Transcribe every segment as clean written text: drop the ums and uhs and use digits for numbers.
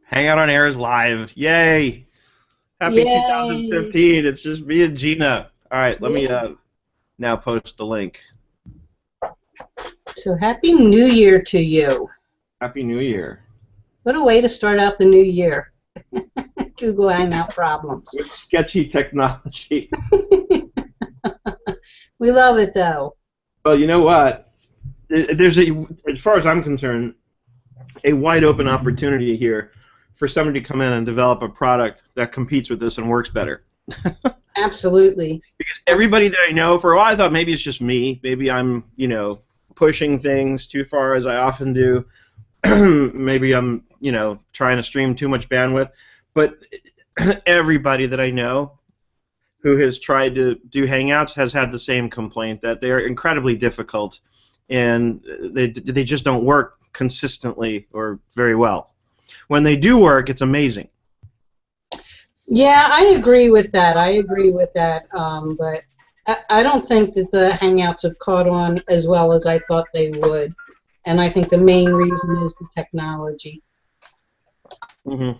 Hangout on Air is live. Yay! Happy Yay! 2015. It's just me and Gina. All right, let me Yeah. now post the link. So Happy New Year to you. Happy New Year. What a way to start out the new year. Google Hangout problems. With sketchy technology. We love it though. Well, you know what? There's as far as I'm concerned, a wide open opportunity here for somebody to come in and develop a product that competes with this and works better. Absolutely. Because everybody that I know, for a while I thought maybe it's just me. Maybe I'm, pushing things too far as I often do. Maybe I'm, trying to stream too much bandwidth. But everybody that I know who has tried to do Hangouts has had the same complaint, that they're incredibly difficult and they just don't work consistently or very well. When they do work, it's amazing. Yeah, I agree with that. But I don't think that the Hangouts have caught on as well as I thought they would. And I think the main reason is the technology. Mm-hmm.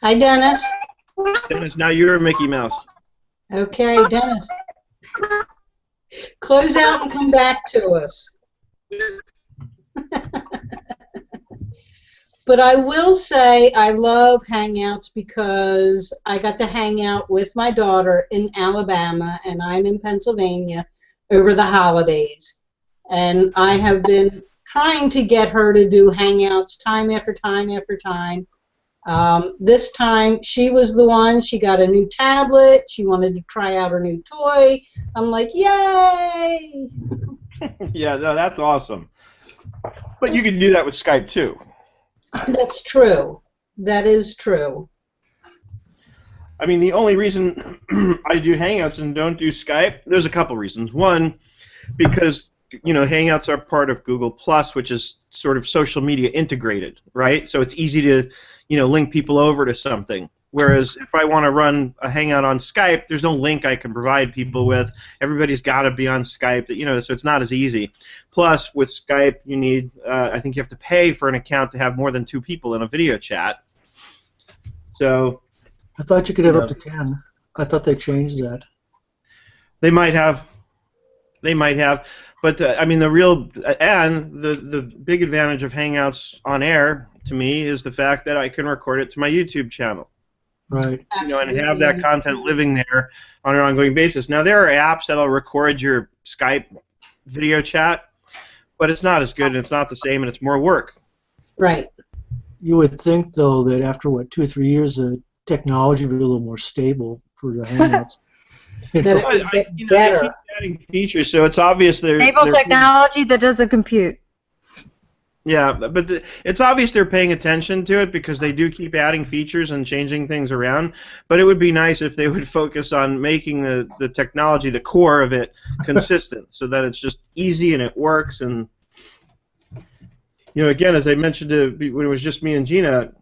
Hi, Dennis. Dennis, now you're a Mickey Mouse. Okay, Dennis. Close out and come back to us. But I will say I love Hangouts because I got to hang out with my daughter in Alabama, and I'm in Pennsylvania over the holidays. And I have been trying to get her to do Hangouts time after time after time. This time, she was the one. She got a new tablet. She wanted to try out her new toy. I'm like, yay! Yeah, no, that's awesome. But you can do that with Skype, too. That's true. That is true. I mean, the only reason I do Hangouts and don't do Skype, there's a couple reasons. One, because Hangouts are part of Google Plus, which is sort of social media integrated, right? So it's easy to link people over to something. Whereas if I want to run a Hangout on Skype, there's no link I can provide people with. Everybody's got to be on Skype, so it's not as easy. Plus, with Skype, you need, I think you have to pay for an account to have more than 2 people in a video chat. So I thought you could have up to 10. I thought they changed that. They might have. They might have. But, I mean, the big advantage of Hangouts on Air, to me, is the fact that I can record it to my YouTube channel. Right. And have that content living there on an ongoing basis. Now, there are apps that'll record your Skype video chat, but it's not as good, and it's not the same, and it's more work. Right. You would think, though, that after, 2 or 3 years, the technology would be a little more stable for the Hangouts. Better. They keep adding features, so it's obvious they're... Stable technology that doesn't compute. Yeah, but it's obvious they're paying attention to it because they do keep adding features and changing things around. But it would be nice if they would focus on making the technology, the core of it, consistent, so that it's just easy and it works. And again, as I mentioned when it was just me and Gina,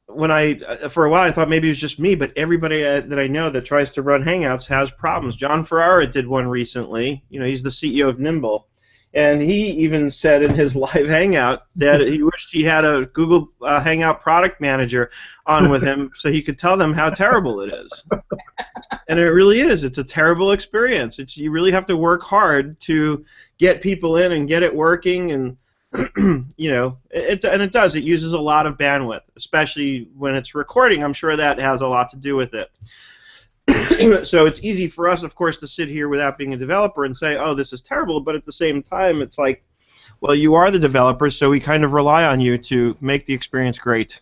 for a while I thought maybe it was just me, but everybody that I know that tries to run Hangouts has problems. John Ferrara did one recently. He's the CEO of Nimble. And he even said in his live Hangout that he wished he had a Google Hangout product manager on with him so he could tell them how terrible it is. And it really is. It's a terrible experience. You really have to work hard to get people in and get it working. And it does. It uses a lot of bandwidth, especially when it's recording. I'm sure that has a lot to do with it. So it's easy for us, of course, to sit here without being a developer and say, oh, this is terrible, but at the same time, it's like, well, you are the developer, so we kind of rely on you to make the experience great.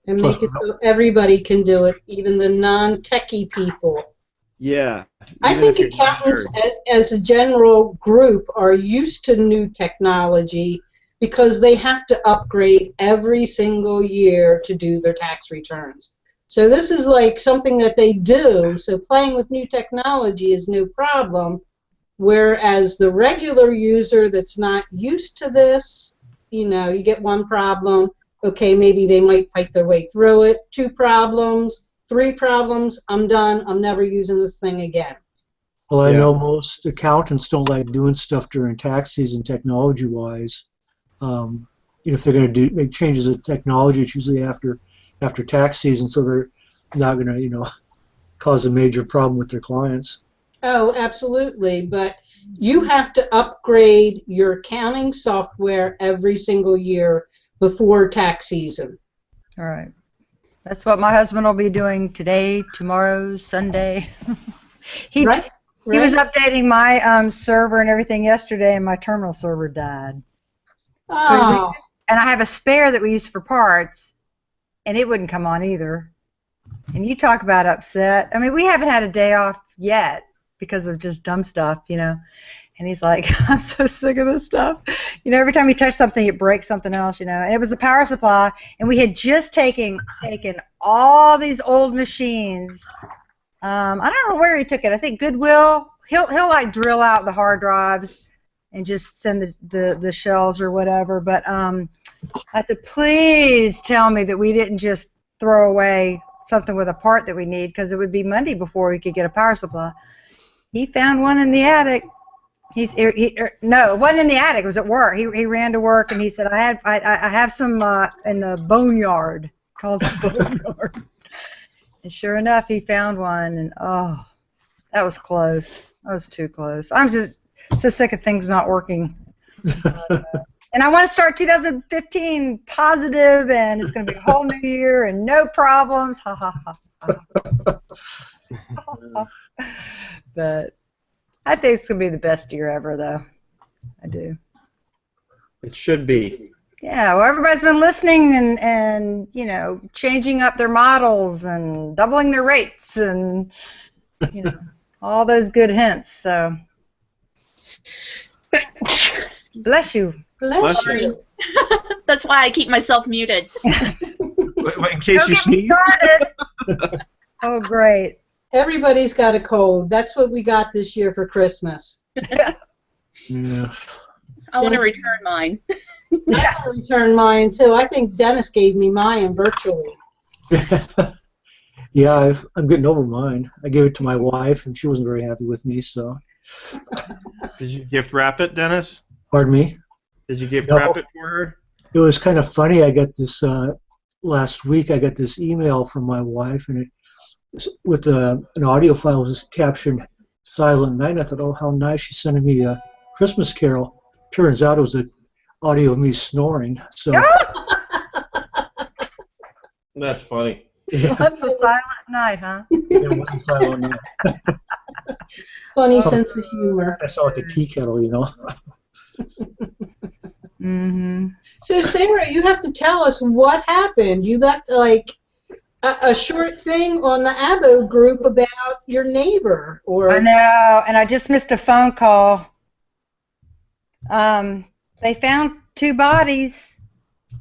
And make it so everybody can do it, even the non-techie people. Yeah. I think accountants, as a general group, are used to new technology because they have to upgrade every single year to do their tax returns. So this is like something that they do, so playing with new technology is no problem, whereas the regular user that's not used to this, you get one problem, okay, maybe they might fight their way through it, 2 problems, 3 problems, I'm done, I'm never using this thing again. Well, I know most accountants don't like doing stuff during tax season technology-wise. if they're going to make changes in technology, it's usually after tax season, so they're not going to cause a major problem with their clients. Oh, absolutely. But you have to upgrade your accounting software every single year before tax season. All right. That's what my husband will be doing today, tomorrow, Sunday. He Right? he was updating my server and everything yesterday, and my terminal server died. Oh, And I have a spare that we use for parts, and it wouldn't come on either. And you talk about upset. I mean, we haven't had a day off yet because of just dumb stuff, And he's like, I'm so sick of this stuff. Every time you touch something, it breaks something else, And it was the power supply, and we had just taken all these old machines. I don't know where he took it. I think Goodwill. He'll like drill out the hard drives and just send the shells or whatever. But I said, please tell me that we didn't just throw away something with a part that we need, because it would be Monday before we could get a power supply. He found one in the attic. No, it wasn't in the attic. It was at work. He ran to work and he said, I have some in the boneyard. Calls it boneyard. And sure enough, he found one, and oh, that was close. That was too close. I'm just so sick of things not working. And I want to start 2015 positive, and it's going to be a whole new year and no problems. Ha ha ha. But I think it's going to be the best year ever, though. I do. It should be. Yeah, well, everybody's been listening and changing up their models and doubling their rates and, all those good hints. So, bless you. bless you. That's why I keep myself muted. In case you sneeze. Oh, great. Everybody's got a cold. That's what we got this year for Christmas. Yeah. I want to return mine. I want to return mine too. I think Dennis gave me mine virtually. Yeah, I'm getting over mine. I gave it to my wife, and she wasn't very happy with me. So. Did you gift wrap it, Dennis? Pardon me? Did you gift wrap it for her? It was kind of funny. I got this last week. I got this email from my wife, and it was with an audio file. It was captioned "Silent Night." I thought, oh, how nice! She's sending me a Christmas carol. Turns out it was an audio of me snoring. So. That's funny. Yeah. That's a silent night, huh? It wasn't Silent Night. Funny sense of humor. I saw like a tea kettle, Mm-hmm. So Sarah, you have to tell us what happened. You left like a short thing on the Abo group about your neighbor, or I know, and I just missed a phone call. They found 2 bodies.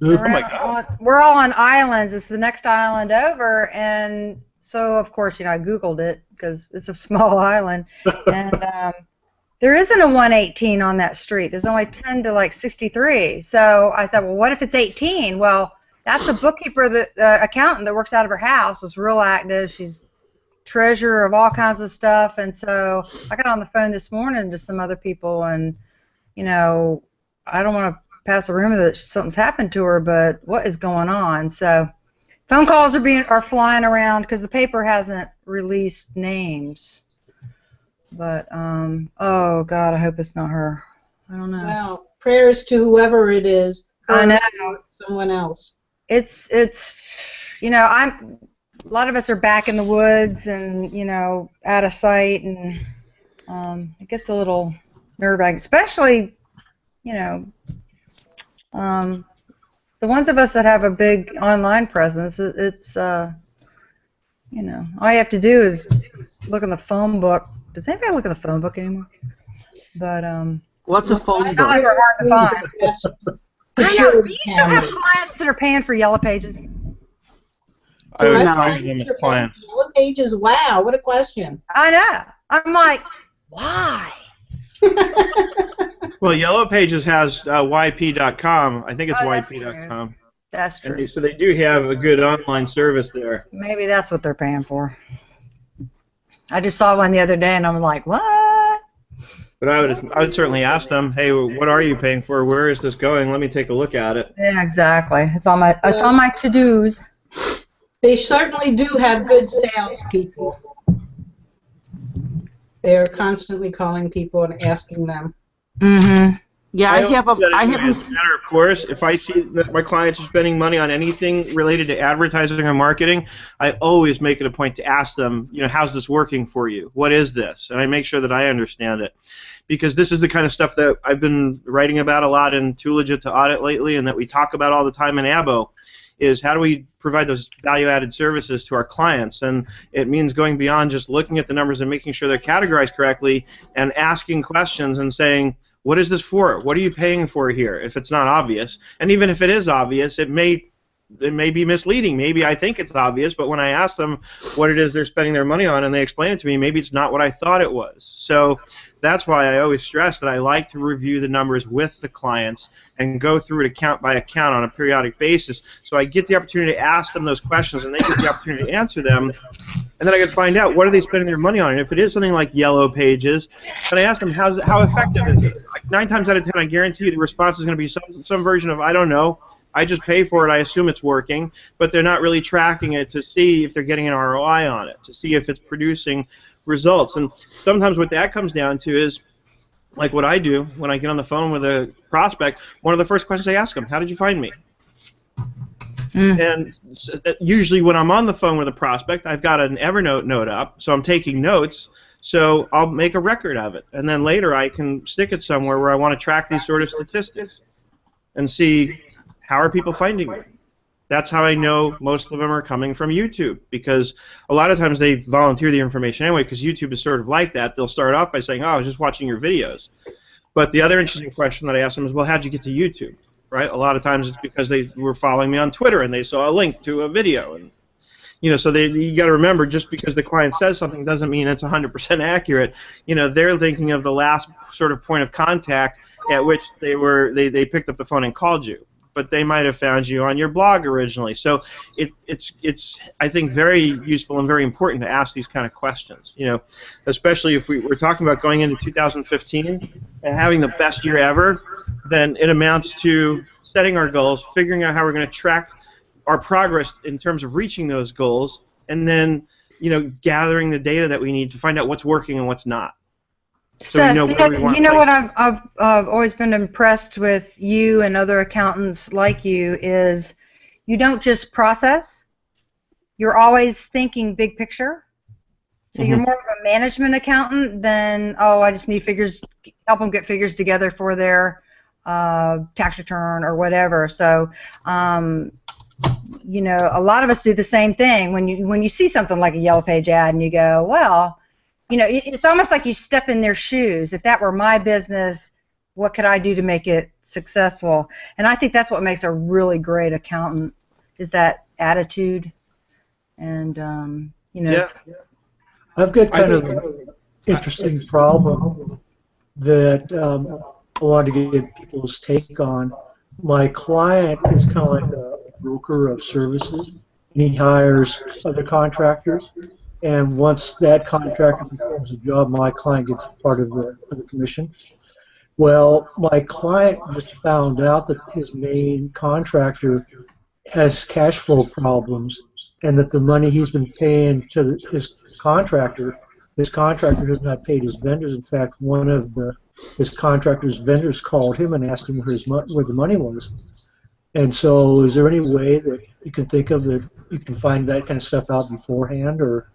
Oh my God. We're all on islands. It's the next island over, and so of course, I Googled it because it's a small island, and there isn't a 118 on that street. There's only 10 to like 63. So I thought, well, what if it's 18? Well, that's a bookkeeper, accountant that works out of her house. Was real active. She's treasurer of all kinds of stuff, and so I got on the phone this morning to some other people, and I don't want to pass a rumor that something's happened to her, but what is going on? So phone calls are flying around because the paper hasn't released names. But oh God, I hope it's not her. I don't know. well, prayers to whoever it is. I know. Or someone else. It's a lot of us are back in the woods and out of sight, and it gets a little nerve-wracking, especially the ones of us that have a big online presence. It's all you have to do is look in the phone book. Does anybody look in the phone book anymore? But What's a phone they book? were hard to find. Yes. I know. Do you still have clients that are paying for Yellow Pages? I was No. talking to them as clients. Yellow Pages, wow, what a question. I know. I'm like, why? Well, Yellow Pages has yp.com. I think it's Oh, that's yp.com. That's true. And so they do have a good online service there. Maybe that's what they're paying for. I just saw one the other day, and I'm like, what? But I would certainly ask them, hey, what are you paying for? Where is this going? Let me take a look at it. Yeah, exactly. It's on my to-dos. They certainly do have good salespeople. They're constantly calling people and asking them. Mm-hmm. Yeah, I have them. Matter, of course, if I see that my clients are spending money on anything related to advertising or marketing, I always make it a point to ask them, how's this working for you? What is this? And I make sure that I understand it, because this is the kind of stuff that I've been writing about a lot in Too Legit to Audit lately, and that we talk about all the time in ABO, is how do we provide those value-added services to our clients? And it means going beyond just looking at the numbers and making sure they're categorized correctly, and asking questions and saying, what is this for? What are you paying for here? If it's not obvious, and even if it is obvious, it may be misleading. Maybe I think it's obvious, but when I ask them what it is they're spending their money on and they explain it to me, maybe it's not what I thought it was. So that's why I always stress that I like to review the numbers with the clients and go through it account by account on a periodic basis, so I get the opportunity to ask them those questions and they get the opportunity to answer them. And then I can find out what are they spending their money on. And if it is something like Yellow Pages, then I ask them how effective is it. Like 9 times out of 10, I guarantee you the response is going to be some version of I don't know. I just pay for it. I assume it's working, but they're not really tracking it to see if they're getting an ROI on it, to see if it's producing results. And sometimes what that comes down to is, like what I do when I get on the phone with a prospect, one of the first questions I ask them, how did you find me? And usually when I'm on the phone with a prospect, I've got an Evernote note up, so I'm taking notes, so I'll make a record of it. And then later I can stick it somewhere where I want to track these sort of statistics and see how are people finding me. That's how I know most of them are coming from YouTube, because a lot of times they volunteer the information anyway, because YouTube is sort of like that. They'll start off by saying, oh, I was just watching your videos. But the other interesting question that I ask them is, well, how'd you get to YouTube? Right? A lot of times it's because they were following me on Twitter and they saw a link to a video. And so you got to remember, just because the client says something doesn't mean it's 100% accurate. They're thinking of the last sort of point of contact at which they picked up the phone and called you. But they might have found you on your blog originally. So it's I think very useful and very important to ask these kind of questions. Especially if we're talking about going into 2015 and having the best year ever, then it amounts to setting our goals, figuring out how we're going to track our progress in terms of reaching those goals, and then gathering the data that we need to find out what's working and what's not. Seth, what I've always been impressed with you and other accountants like you is you don't just process. You're always thinking big picture. So you're more of a management accountant than, I just need figures, help them get figures together for their tax return or whatever. So, a lot of us do the same thing. When you see something like a Yellow Page ad and you go, well, it's almost like you step in their shoes. If that were my business, what could I do to make it successful? And I think that's what makes a really great accountant, is that attitude. And, Yeah. I've got kind of an interesting problem that I wanted to get people's take on. My client is kind of like a broker of services, and he hires other contractors. And once that contractor performs a job, my client gets part of the commission. Well, my client just found out that his main contractor has cash flow problems, and that the money he's been paying to his contractor has not paid his vendors. In fact, one of his contractor's vendors called him and asked him where the money was. And so, is there any way that you can think of that you can find that kind of stuff out beforehand, or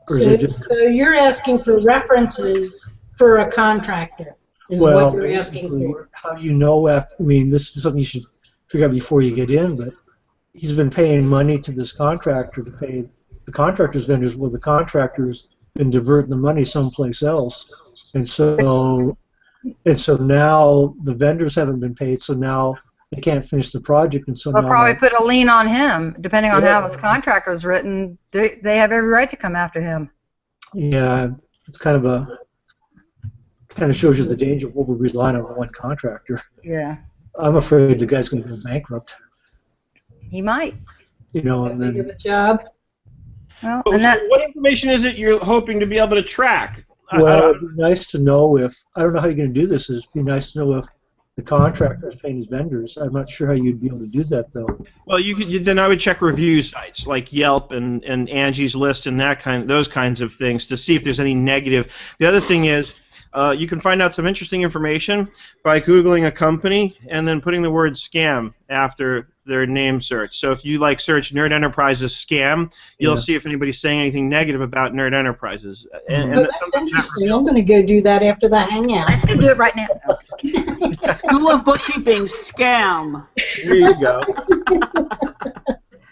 is it just? So you're asking for references for a contractor, is what you're asking for. How do you know after? I mean, this is something you should figure out before you get in. But he's been paying money to this contractor to pay the contractor's vendors. Well, the contractor's been diverting the money someplace else, and so now the vendors haven't been paid. So now they can't finish the project, and so they'll now probably put a lien on him, depending on how his contract was written. They have every right to come after him. Yeah, it's kind of shows you the danger of over relying on one contractor. Yeah. I'm afraid the guy's going to go bankrupt. He might. And then big of a job. Well, What information is it you're hoping to be able to track? Well, it'd be nice to know if, I don't know how you're going to do this, it'd be nice to know if the contractor is paying his vendors. I'm not sure how you'd be able to do that, though. Well, then I would check review sites like Yelp and Angie's List and those kinds of things to see if there's any negative. The other thing is, you can find out some interesting information by Googling a company and then putting the word scam after their name search. So if you search Nerd Enterprises scam, you'll see if anybody's saying anything negative about Nerd Enterprises. And that's interesting. I'm going to go do that after the hangout. Let's go do it right now. No, just kidding. School of Bookkeeping scam. There you go.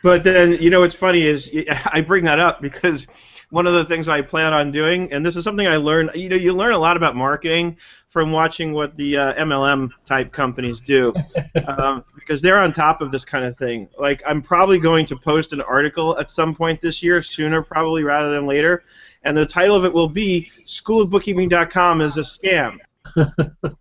But then, what's funny is I bring that up because one of the things I plan on doing, and this is something I learned, you learn a lot about marketing from watching what the MLM type companies do, because they're on top of this kind of thing. Like, I'm probably going to post an article at some point this year, sooner probably rather than later, and the title of it will be "SchoolofBookkeeping.com is a Scam."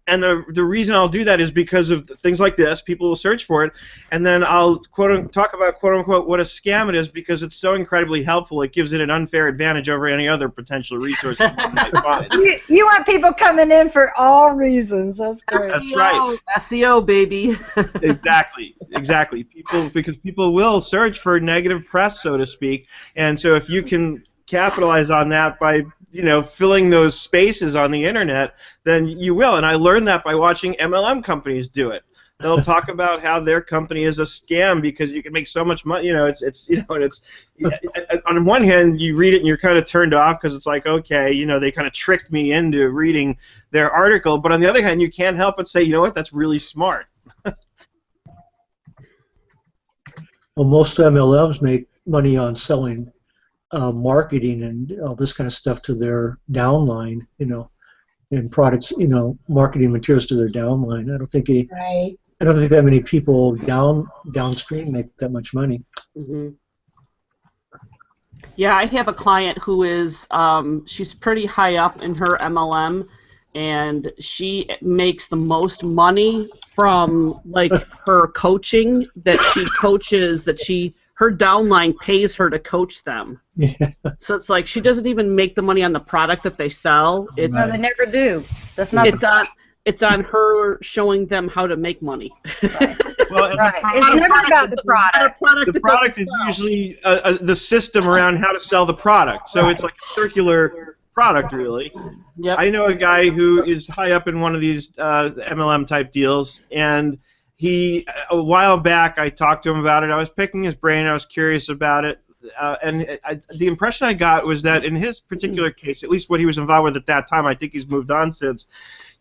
And the reason I'll do that is because of things like this. People will search for it, and then I'll talk about quote-unquote what a scam it is because it's so incredibly helpful. It gives it an unfair advantage over any other potential resource you might find. You want people coming in for all reasons. That's great. That's right. SEO, baby. Exactly. Because people will search for negative press, so to speak, and so if you can capitalize on that by filling those spaces on the internet, then you will. And I learned that by watching MLM companies do it. They'll talk about how their company is a scam because you can make so much money. It's on one hand you read it and you're kind of turned off because it's like, okay, they kind of tricked me into reading their article. But on the other hand, you can't help but say, you know what, that's really smart. Well, most MLMs make money on selling marketing and all this kind of stuff to their downline, and products, marketing materials to their downline. I don't think that many people downstream make that much money. Mm-hmm. Yeah, I have a client who is she's pretty high up in her MLM, and she makes the most money from her coaching that she coaches her downline pays her to coach them. Yeah. So it's like she doesn't even make the money on the product that they sell. No, they never do. That's not. It's on her showing them how to make money. Right. Well, right. It's never about the product. The product is usually the system around how to sell the product. So it's like a circular product, really. Yep. I know a guy who is high up in one of these MLM type deals, and a while back, I talked to him about it. I was picking his brain. I was curious about it. The impression I got was that in his particular case, at least what he was involved with at that time, I think he's moved on since,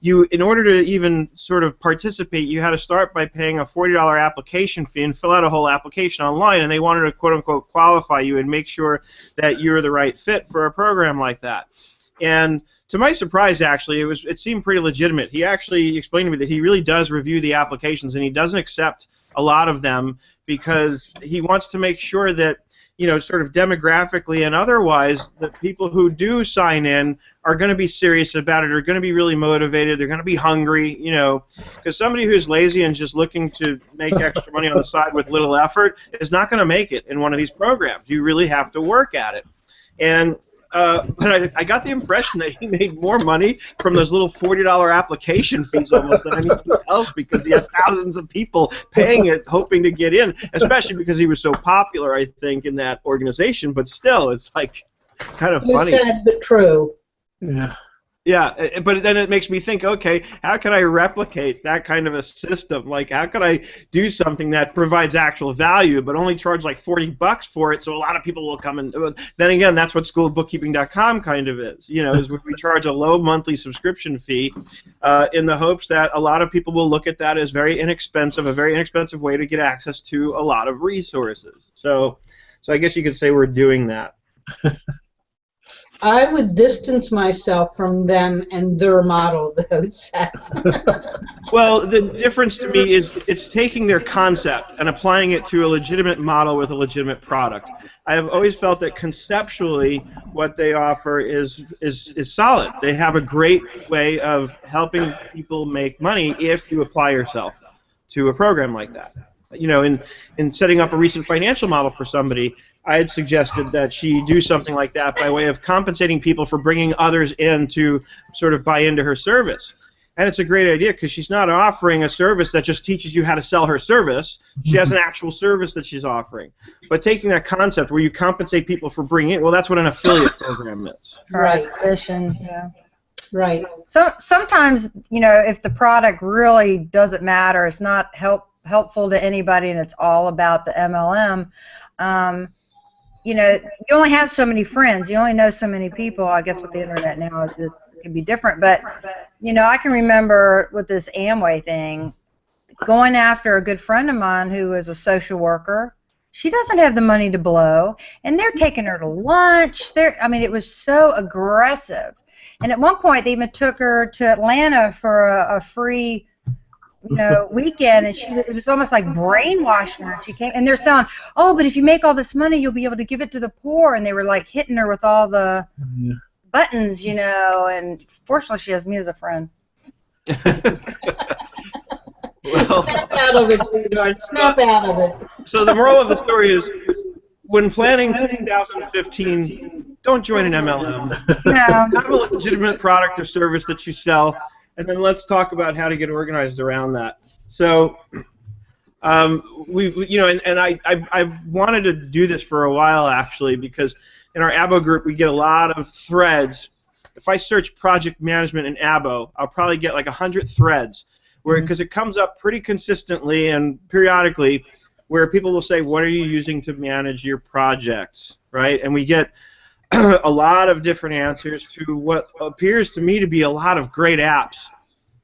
in order to even sort of participate, you had to start by paying a $40 application fee and fill out a whole application online, and they wanted to quote-unquote qualify you and make sure that you're the right fit for a program like that. And to my surprise, actually, it seemed pretty legitimate. He actually explained to me that he really does review the applications, and he doesn't accept a lot of them because he wants to make sure that, sort of demographically and otherwise, the people who do sign in are going to be serious about it, are going to be really motivated, they're going to be hungry, because somebody who's lazy and just looking to make extra money on the side with little effort is not going to make it in one of these programs. You really have to work at it. And but I got the impression that he made more money from those little $40 application fees almost than anything else because he had thousands of people paying it, hoping to get in, especially because he was so popular, I think, in that organization. But still, it's kind of funny. Sad but true. Yeah. Yeah, but then it makes me think, okay, how can I replicate that kind of a system? How can I do something that provides actual value but only charge $40 for it so a lot of people will come in? Then again, that's what SchoolofBookkeeping.com kind of is, is we charge a low monthly subscription fee in the hopes that a lot of people will look at that as a very inexpensive way to get access to a lot of resources. So I guess you could say we're doing that. I would distance myself from them and their model, though, Seth. Well, the difference to me is it's taking their concept and applying it to a legitimate model with a legitimate product. I have always felt that conceptually what they offer is solid. They have a great way of helping people make money if you apply yourself to a program like that. in setting up a recent financial model for somebody, I had suggested that she do something like that by way of compensating people for bringing others in to sort of buy into her service. And it's a great idea because she's not offering a service that just teaches you how to sell her service. She has an actual service that she's offering. But taking that concept where you compensate people for bringing it, well, that's what an affiliate program is. Right. Yeah. Right. So sometimes, if the product really doesn't matter, it's not helpful to anybody, and it's all about the MLM. You only have so many friends. You only know so many people. I guess with the internet now, it can be different. But I can remember with this Amway thing, going after a good friend of mine who was a social worker. She doesn't have the money to blow, and they're taking her to lunch. It was so aggressive. And at one point, they even took her to Atlanta for a free, weekend, and it was almost like brainwashing her. She came, and they're saying, "Oh, but if you make all this money, you'll be able to give it to the poor." And they were like hitting her with all the buttons, And fortunately, she has me as a friend. Well, snap out of it, sweetheart. Snap out of it. So the moral of the story is, when planning 2015, don't join an MLM. No. Have a legitimate product or service that you sell, and then let's talk about how to get organized around that. So, I wanted to do this for a while actually, because in our ABO group we get a lot of threads. If I search project management in ABO, I'll probably get like 100 threads, because it comes up pretty consistently and periodically, where people will say, "What are you using to manage your projects?" Right? And we get a lot of different answers to what appears to me to be a lot of great apps.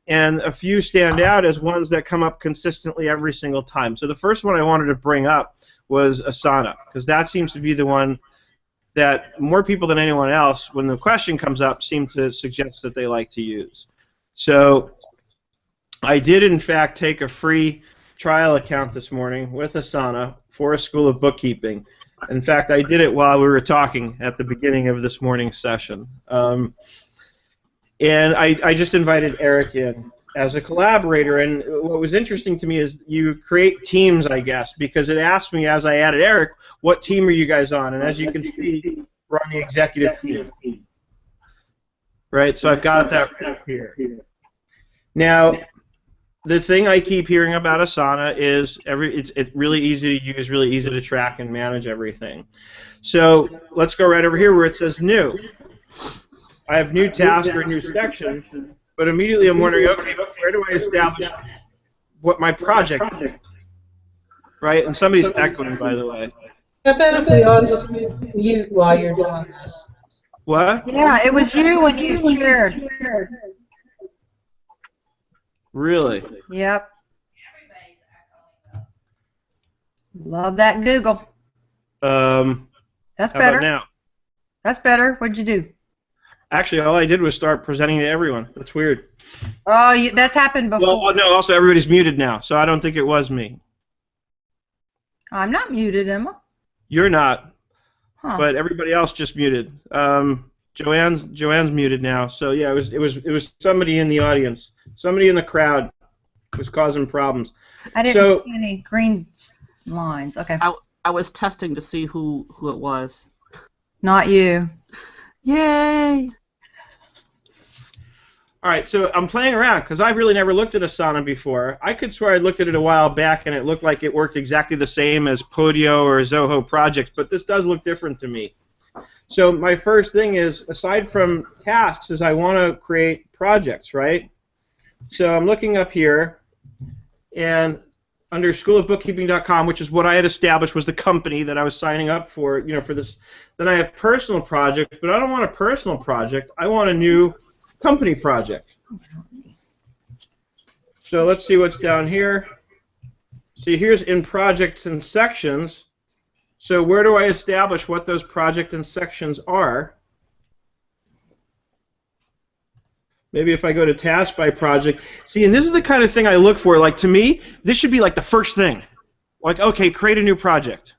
And a few stand out as ones that come up consistently every single time. So the first one I wanted to bring up was Asana, because that seems to be the one that more people than anyone else, when the question comes up, seem to suggest that they like to use. So I did, in fact, take a free trial account this morning with Asana for a school of bookkeeping. In fact, I did it while we were talking at the beginning of this morning's session. And I just invited Eric in as a collaborator. And what was interesting to me is you create teams, I guess, because it asked me as I added Eric, what team are you guys on? And as you can see, we're on the executive team. Right? So I've got that here. Now, the thing I keep hearing about Asana is it's really easy to use, really easy to track and manage everything. So let's go right over here where it says new. I have new task or new section, but immediately I'm wondering, okay, where do I establish what my project is? Right? And somebody's echoing, by the way. I bet if we all just mute while you're doing this. What? Yeah, it was you when you shared. Really? Yep. Love that Google. That's how better. about now? That's better. What'd you do? Actually, all I did was start presenting to everyone. That's weird. Oh, that's happened before. Well, no, also everybody's muted now, so I don't think it was me. I'm not muted, Emma. You're not, Huh. but everybody else just muted. Joanne's muted now, so yeah, it was somebody in the audience, somebody in the crowd was causing problems. I didn't see any green lines. Okay. I was testing to see who it was. Not you. Yay! All right, so I'm playing around because I've really never looked at Asana before. I could swear I looked at it a while back and it looked like it worked exactly the same as Podio or Zoho projects, but this does look different to me. So my first thing is, aside from tasks, is I want to create projects, right? So I'm looking up here, and under schoolofbookkeeping.com, which is what I had established was the company that I was signing up for, for this. Then I have personal projects, but I don't want a personal project. I want a new company project. So let's see what's down here. See, here's in projects and sections. So where do I establish what those project and sections are? Maybe if I go to task by project. See, and this is the kind of thing I look for. Like, to me, this should be like the first thing. Like, okay, create a new project.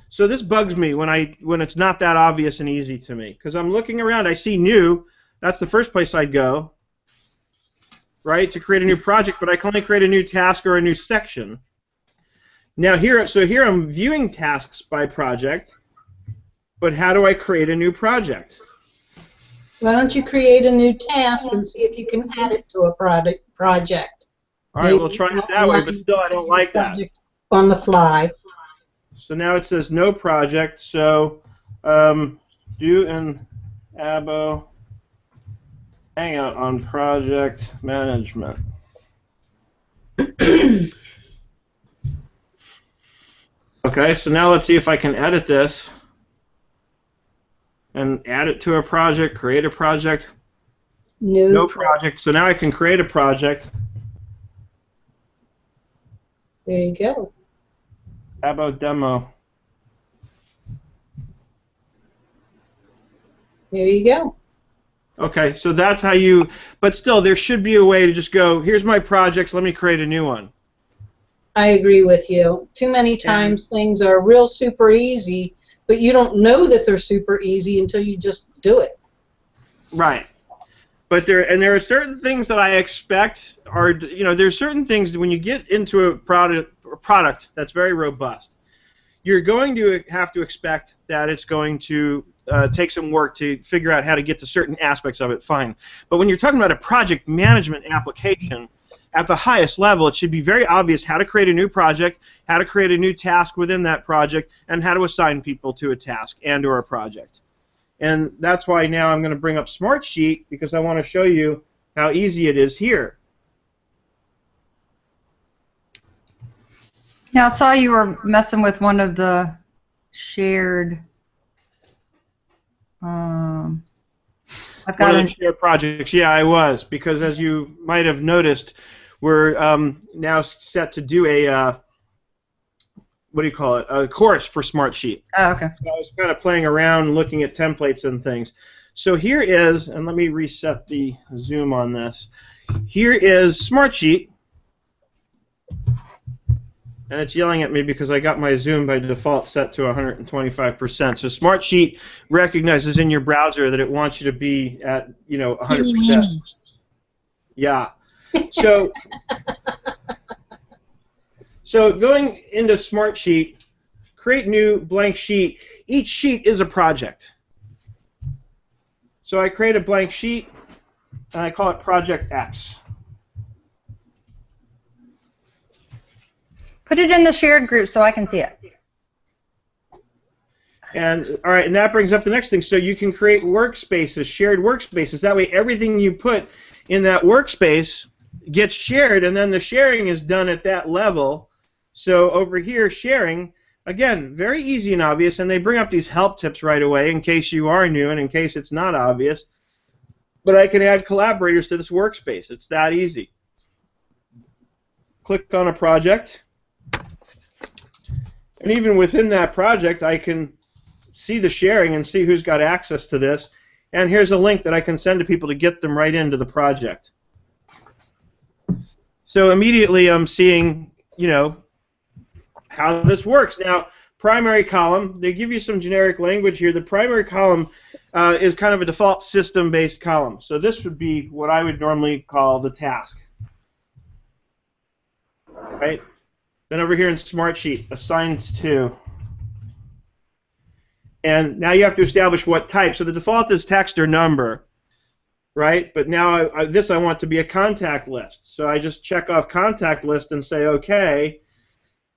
So this bugs me when it's not that obvious and easy to me. Because I'm looking around, I see new. That's the first place I'd go, right, to create a new project, but I can only create a new task or a new section. Now here I'm viewing tasks by project, but how do I create a new project? Why don't you create a new task and see if you can add it to a project? All right, we'll try it that way, but still I don't like that. On the fly. So now it says no project, so do an abo hangout on project management. Okay, so now let's see if I can edit this and add it to a project, create a project. No project. So now I can create a project. There you go. Abo demo. There you go. Okay, so that's how you, but still there should be a way to just go, here's my projects, let me create a new one. I agree with you. Too many times things are real super easy, but you don't know that they're super easy until you just do it. Right. But there are certain things that I expect are, there's certain things when you get into a product that's very robust, you're going to have to expect that it's going to take some work to figure out how to get to certain aspects of it, fine. But when you're talking about a project management application, at the highest level, it should be very obvious how to create a new project, how to create a new task within that project, and how to assign people to a task and or a project. And that's why now I'm going to bring up Smartsheet, because I want to show you how easy it is here. Now, I saw you were messing with one of the shared. I've got one of the shared projects. Yeah, I was, because as you might have noticed, we're now set to do a what do you call it? A course for Smartsheet. Oh, okay. So I was kind of playing around, looking at templates and things. So here is, and let me reset the zoom on this. Here is Smartsheet. And it's yelling at me because I got my zoom by default set to 125%. So Smartsheet recognizes in your browser that it wants you to be at 100%. Yeah. So going into Smartsheet, create new blank sheet. Each sheet is a project. So I create a blank sheet and I call it Project X. Put it in the shared group so I can see it. And all right, and that brings up the next thing. So you can create workspaces, shared workspaces. That way everything you put in that workspace gets shared, and then the sharing is done at that level. So over here, sharing, again, very easy and obvious, and they bring up these help tips right away in case you are new and in case it's not obvious. But I can add collaborators to this workspace. It's that easy. Click on a project. And even within that project, I can see the sharing and see who's got access to this. And here's a link that I can send to people to get them right into the project. So immediately I'm seeing, how this works. Now, primary column, they give you some generic language here. The primary column is kind of a default system-based column. So this would be what I would normally call the task. Right? Then over here in Smartsheet, assigned to. And now you have to establish what type. So the default is text or number, right? But now this I want to be a contact list. So I just check off contact list and say OK.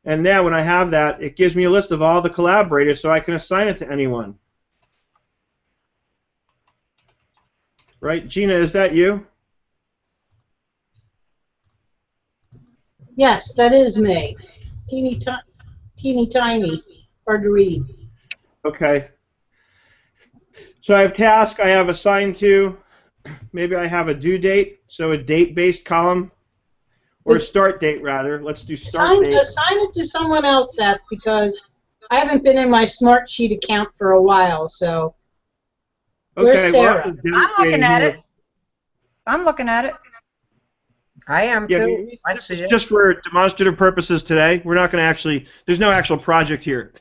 And now when I have that, it gives me a list of all the collaborators so I can assign it to anyone. Right? Gina, is that you? Yes, that is me. Teeny tiny, hard to read. Okay. So I have task, I have assigned to, maybe I have a due date, so a date-based column, or a start date rather. Let's do start date. Assign it to someone else, Seth, because I haven't been in my Smartsheet account for a while, so. Where's Sarah? I'm looking at it. I'm looking at it. I am too. This is just for demonstrative purposes today. We're not going to actually, there's no actual project here.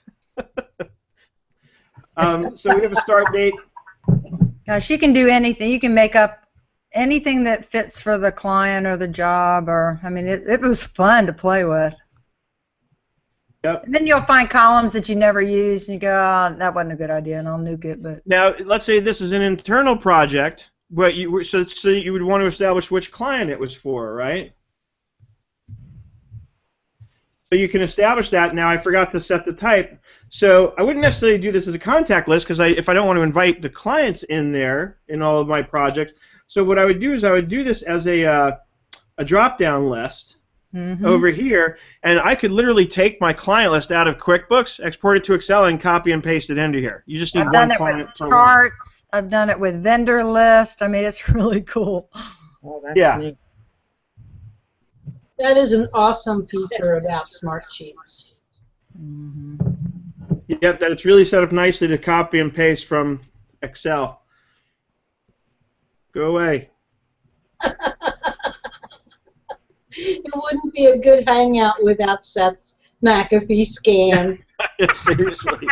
So we have a start date. Now she can do anything. You can make up anything that fits for the client or the job, or I mean, it was fun to play with. Yep. And then you'll find columns that you never used, and you go, oh, that wasn't a good idea, and I'll nuke it. But Now, let's say this is an internal project, but so you would want to establish which client it was for, right? So you can establish that. Now, I forgot to set the type. So I wouldn't necessarily do this as a contact list because if I don't want to invite the clients in there in all of my projects. So what I would do is I would do this as a drop-down list over here, and I could literally take my client list out of QuickBooks, export it to Excel, and copy and paste it into here. You just need I've one done it client with per charts. I've done it with vendor list. I mean, it's really cool. Oh, that's Yeah. neat. That is an awesome feature about Smartsheets. Yep, that it's really set up nicely to copy and paste from Excel. Go away. It wouldn't be a good hangout without Seth's McAfee scan. Seriously.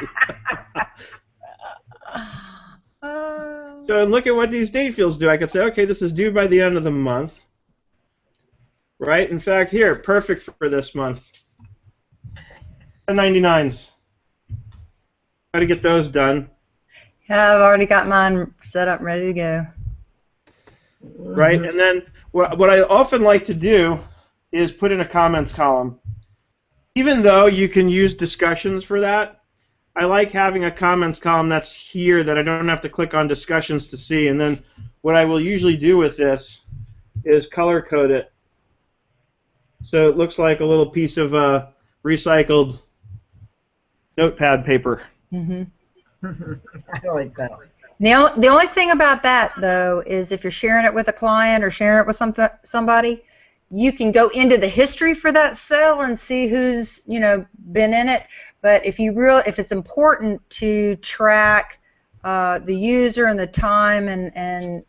So look at what these date fields do. I could say, okay, this is due by the end of the month. Right? In fact, here, perfect for this month. 1099s. Got to get those done. Yeah, I've already got mine set up, ready to go. Right? And then what I often like to do is put in a comments column. Even though you can use discussions for that, I like having a comments column that's here that I don't have to click on discussions to see. And then what I will usually do with this is color code it. So it looks like a little piece of recycled notepad paper. I like that. The only thing about that, though, is if you're sharing it with a client or sharing it with somebody, you can go into the history for that cell and see who's been in it. But if it's important to track the user and the time and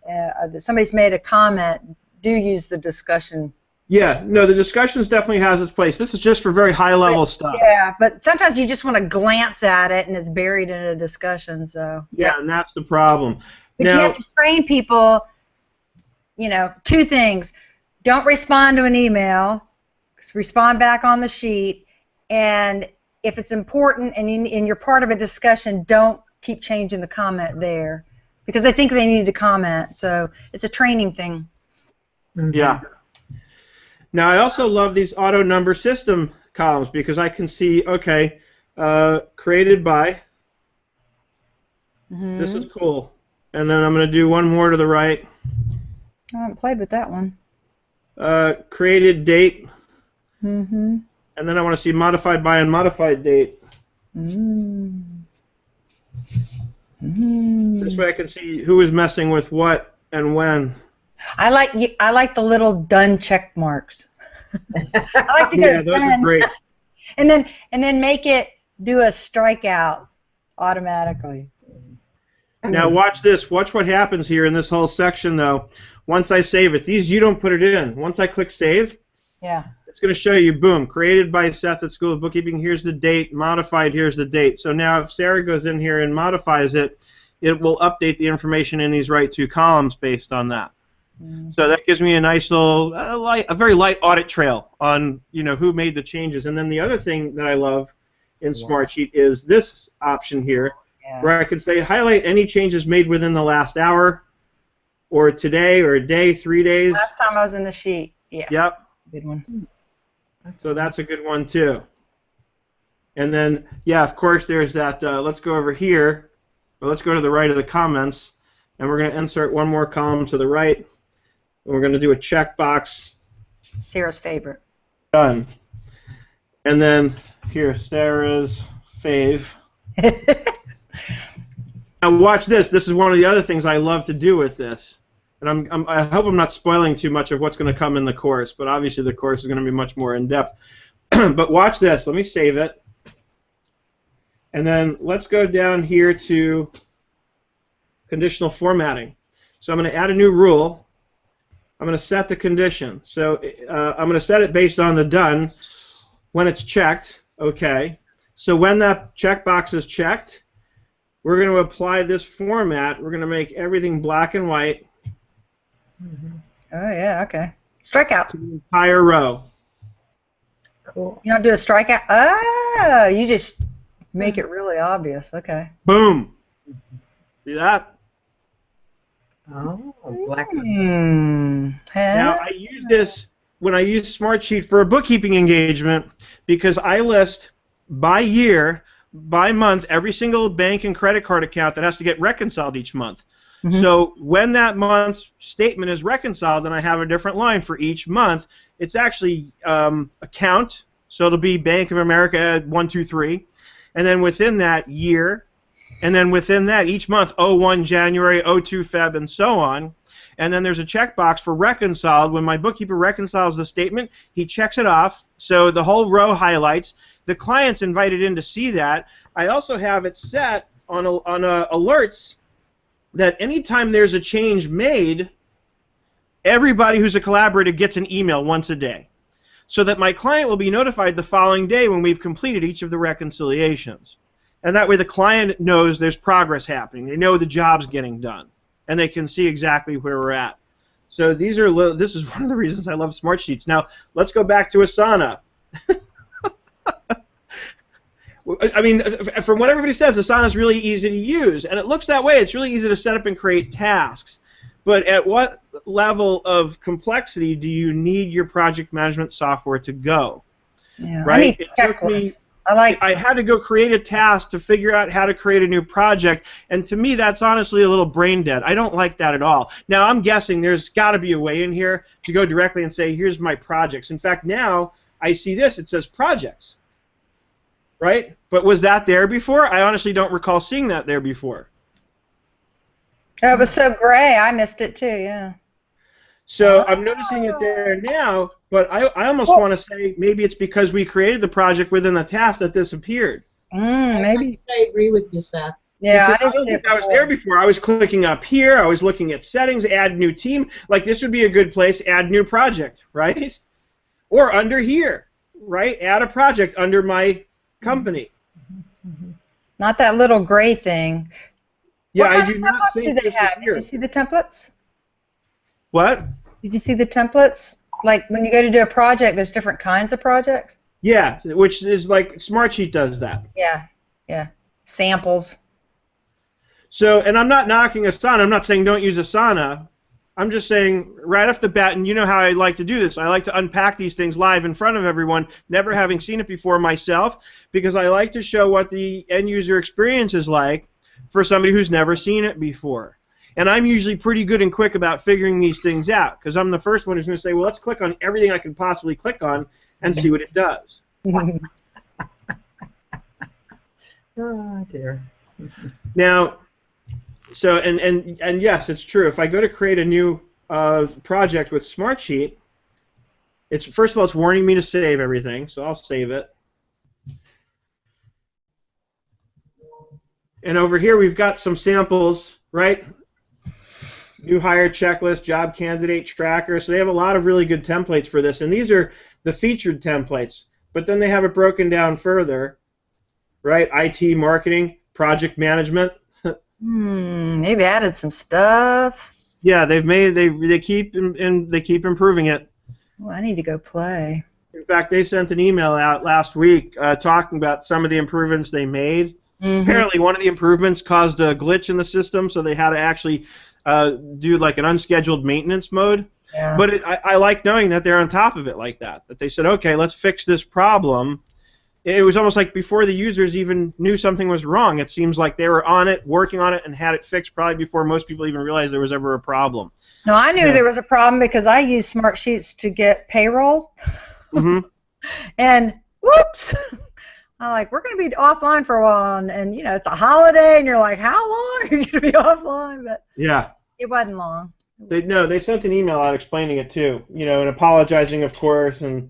somebody's made a comment, do use the discussion. Yeah, no, the discussions definitely has its place. This is just for very high-level stuff. Yeah, but sometimes you just want to glance at it and it's buried in a discussion. So yeah, and that's the problem. But now, you have to train people. Two things: don't respond to an email. Respond back on the sheet, and if it's important and you're part of a discussion, don't keep changing the comment there because they think they need to comment. So it's a training thing. Yeah. Now, I also love these auto number system columns because I can see, okay, created by. This is cool. And then I'm going to do one more to the right. I haven't played with that one. Created date. And then I want to see modified by and modified date. This way I can see who is messing with what and when. I like the little done check marks. I like to go Yeah, those done, are great. and then make it do a strikeout automatically. Now watch this. Watch what happens here in this whole section, though. Once I save it, these you don't put it in. Once I click save, Yeah. it's going to show you, boom, created by Seth at School of Bookkeeping. Here's the date. Modified. Here's the date. So now if Sarah goes in here and modifies it, it will update the information in these right two columns based on that. So that gives me a nice little, a very light audit trail on who made the changes. And then the other thing that I love in Smartsheet is this option here, where I can say highlight any changes made within the last hour, or today, or a day, 3 days. Last time I was in the sheet. Yeah. Yep. Good one. So that's a good one too. And then, yeah, of course, there's that. Let's go over here, or let's go to the right of the comments, and we're going to insert one more column to the right. And we're going to do a checkbox. Sarah's favorite. Done. And then here, Sarah's fave. Now watch this. This is one of the other things I love to do with this. And I hope I'm not spoiling too much of what's going to come in the course, but obviously the course is going to be much more in-depth. But watch this. Let me save it. And then let's go down here to conditional formatting. So I'm going to add a new rule. I'm going to set the condition. So I'm going to set it based on the done when it's checked. Okay. So when that checkbox is checked, we're going to apply this format. We're going to make everything black and white. Oh, yeah, okay. Strikeout. To the entire row. Cool. You don't do a strikeout? Oh, you just make it really obvious. Okay. Boom. See that? Oh, black. Now, I use this when I use Smartsheet for a bookkeeping engagement because I list by year, by month, every single bank and credit card account that has to get reconciled each month. So when that month's statement is reconciled and I have a different line for each month, it's actually account, so it'll be Bank of America 123, and then within that year, and then within that each month, 01 January, 02 Feb, and so on. And then there's a checkbox for reconciled. When my bookkeeper reconciles the statement, he checks it off, so the whole row highlights. The client's invited in to see that. I also have it set on alerts that anytime there's a change made, everybody who's a collaborator gets an email once a day, so that my client will be notified the following day when we've completed each of the reconciliations. And that way the client knows there's progress happening. They know the job's getting done, and they can see exactly where we're at. So this is one of the reasons I love Smartsheets. Now, let's go back to Asana. I mean, from what everybody says, Asana is really easy to use, and it looks that way. It's really easy to set up and create tasks. But at what level of complexity do you need your project management software to go? Yeah, right? I need checklists. I had to go create a task to figure out how to create a new project, and to me that's honestly a little brain dead. I don't like that at all. Now I'm guessing there's got to be a way in here to go directly and say, here's my projects. In fact, now I see this, it says projects. Right? But was that there before? I honestly don't recall seeing that there before. Oh, it was so gray. I missed it too, yeah. So I'm noticing it there now, but I almost want to say maybe it's because we created the project within the task that this appeared. Maybe. I agree with you, Seth. Yeah, I don't think that was there before. I was clicking up here. I was looking at settings, add new team. Like this would be a good place, add new project, right? Or under here, right? Add a project under my company. Not that little gray thing. Yeah, what I kind do of not templates think do they this is have? here. Did you see the templates? What? Did you see the templates? Like when you go to do a project, there's different kinds of projects? Yeah, which is like Smartsheet does that. Yeah. Samples. So, and I'm not knocking Asana. I'm not saying don't use Asana. I'm just saying right off the bat, and you know how I like to do this. I like to unpack these things live in front of everyone, never having seen it before myself, because I like to show what the end user experience is like for somebody who's never seen it before. And I'm usually pretty good and quick about figuring these things out, because I'm the first one who's going to say, well, let's click on everything I can possibly click on and see what it does. Oh, dear. Now, so, and yes, it's true. If I go to create a new project with Smartsheet, it's first of all, it's warning me to save everything, so I'll save it. And over here, we've got some samples, right? New hire checklist, job candidate tracker. So they have a lot of really good templates for this, and these are the featured templates. But then they have it broken down further, right? IT, marketing, project management. They've added some stuff. Yeah, they keep improving it. Well, I need to go play. In fact, they sent an email out last week talking about some of the improvements they made. Apparently, one of the improvements caused a glitch in the system, so they had to actually do like an unscheduled maintenance mode. Yeah. But I like knowing that they're on top of it like that. That they said, okay, let's fix this problem. It was almost like before the users even knew something was wrong. It seems like they were on it, working on it, and had it fixed probably before most people even realized there was ever a problem. No, I knew there was a problem because I used Smartsheets to get payroll. And whoops! I'm like, we're going to be offline for a while, and you know, it's a holiday, and you're like, how long are you going to be offline? But yeah, it wasn't long. They sent an email out explaining it too, you know, and apologizing, of course, and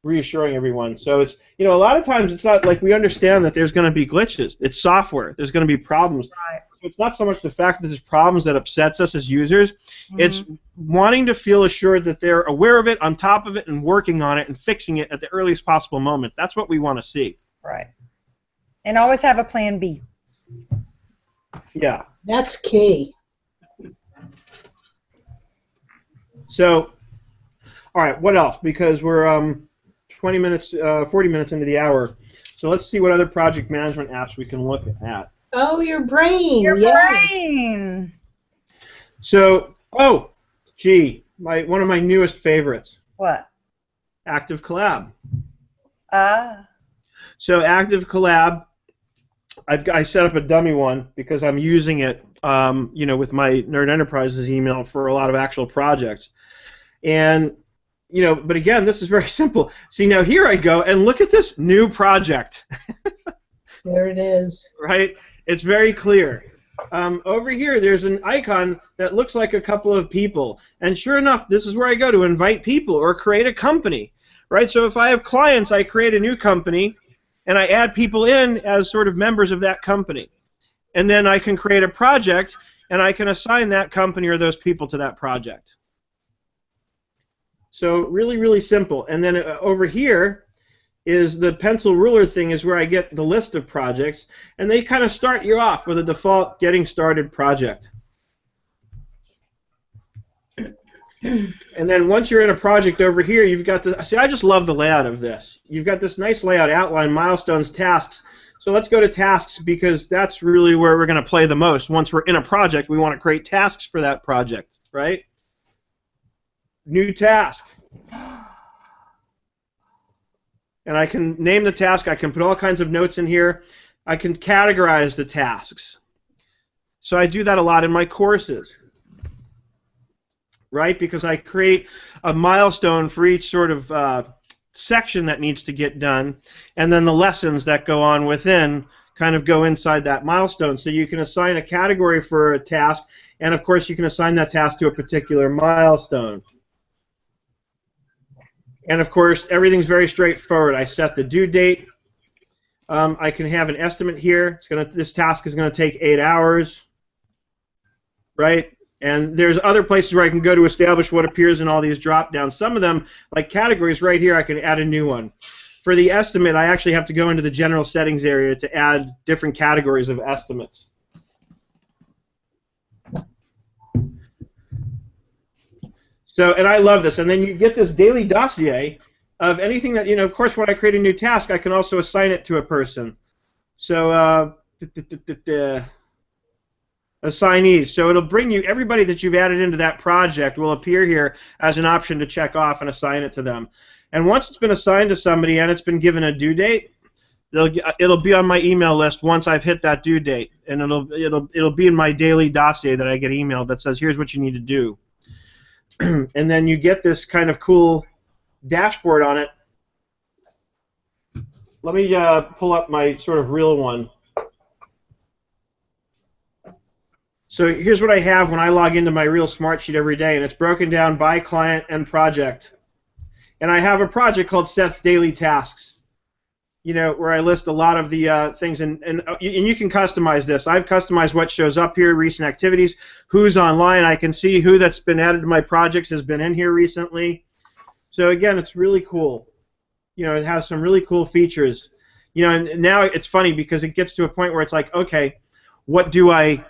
reassuring everyone. So it's, you know, a lot of times it's not like we understand that there's going to be glitches. It's software. There's going to be problems. Right. So it's not so much the fact that there's problems that upsets us as users. It's wanting to feel assured that they're aware of it, on top of it, and working on it and fixing it at the earliest possible moment. That's what we want to see. Right. And always have a plan B. Yeah. That's key. So, all right, what else? Because we're 20 minutes, 40 minutes into the hour. So let's see what other project management apps we can look at. Oh, your brain. Your Yeah. brain. So, oh, gee, one of my newest favorites, What? Active Collab. Ah. So Active Collab, I set up a dummy one because I'm using it, you know, with my Nerd Enterprises email for a lot of actual projects. And, you know, but again, this is very simple. See, now here I go, and look at this new project. There it is. Right? It's very clear. Over here, there's an icon that looks like a couple of people. And sure enough, this is where I go to invite people or create a company. Right? So if I have clients, I create a new company, and I add people in as sort of members of that company. And then I can create a project, and I can assign that company or those people to that project. So really, really simple. And then over here is the pencil ruler thing is where I get the list of projects, and they kind of start you off with a default getting started project. And then once you're in a project over here, you've got the, see, I just love the layout of this. You've got this nice layout, outline, milestones, tasks. So let's go to tasks because that's really where we're going to play the most. Once we're in a project, we want to create tasks for that project, right? New task. And I can name the task. I can put all kinds of notes in here. I can categorize the tasks. So I do that a lot in my courses, right? Because I create a milestone for each sort of section that needs to get done, and then the lessons that go on within kind of go inside that milestone. So you can assign a category for a task, and of course you can assign that task to a particular milestone. And of course, everything's very straightforward. I set the due date. I can have an estimate here. This task is going to take 8 hours, right? And there's other places where I can go to establish what appears in all these drop-downs. Some of them, like categories right here, I can add a new one. For the estimate, I actually have to go into the general settings area to add different categories of estimates. So, and I love this. And then you get this daily dossier of anything that, you know, of course, when I create a new task, I can also assign it to a person. So, assignees. So it'll bring you, everybody that you've added into that project will appear here as an option to check off and assign it to them. And once it's been assigned to somebody and it's been given a due date, it'll be on my email list once I've hit that due date. And it'll be in my daily dossier that I get emailed that says, here's what you need to do. And then you get this kind of cool dashboard on it. Let me pull up my sort of real one. So here's what I have when I log into my real Smartsheet every day, and it's broken down by client and project. And I have a project called Seth's Daily Tasks, you know, where I list a lot of the things, and you can customize this. I've customized what shows up here, recent activities, who's online. I can see who that's been added to my projects has been in here recently. So again, it's really cool. You know, it has some really cool features. You know, and now it's funny because it gets to a point where it's like, okay, what do I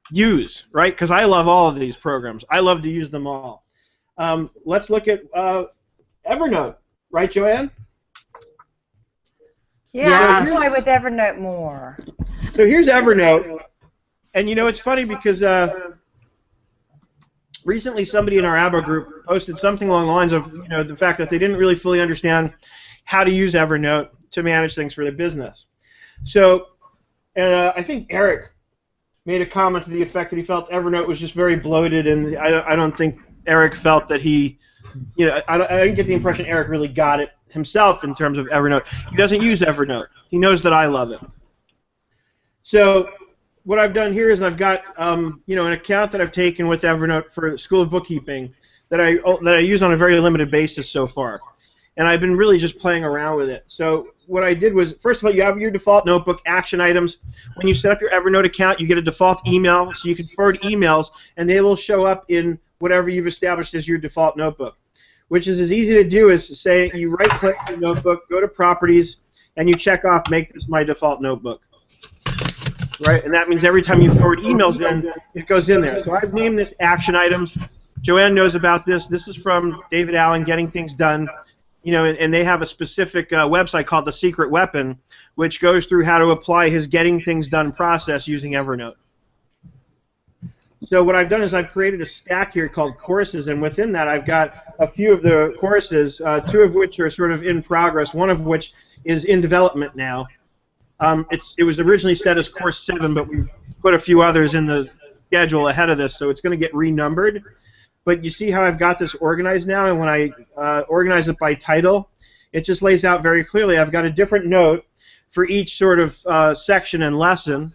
use, right? Because I love all of these programs. I love to use them all. Let's look at Evernote, right, Joanne? Yeah, I play with Evernote more. So here's Evernote, and you know it's funny because recently somebody in our ABBA group posted something along the lines of, you know, the fact that they didn't really fully understand how to use Evernote to manage things for their business. So, and I think Eric made a comment to the effect that he felt Evernote was just very bloated, and I don't think Eric felt that he, you know, I didn't get the impression Eric really got it himself in terms of Evernote. He doesn't use Evernote. He knows that I love it. So what I've done here is I've got you know, an account that I've taken with Evernote for School of Bookkeeping that I use on a very limited basis so far, and I've been really just playing around with it. So what I did was, first of all, you have your default notebook, action items. When you set up your Evernote account, you get a default email, so you can forward emails, and they will show up in whatever you've established as your default notebook, which is as easy to do as to say you right-click the notebook, go to Properties, and you check off Make this my default notebook. Right, and that means every time you forward emails in, it goes in there. So I've named this Action Items. Joanne knows about this. This is from David Allen, Getting Things Done. you know, and they have a specific website called The Secret Weapon, which goes through how to apply his getting things done process using Evernote. So what I've done is I've created a stack here called courses, and within that I've got a few of the courses, two of which are sort of in progress, one of which is in development now. It was originally set as course 7, but we've put a few others in the schedule ahead of this, so it's going to get renumbered. But you see how I've got this organized now, and when I organize it by title, it just lays out very clearly. I've got a different note for each sort of section and lesson.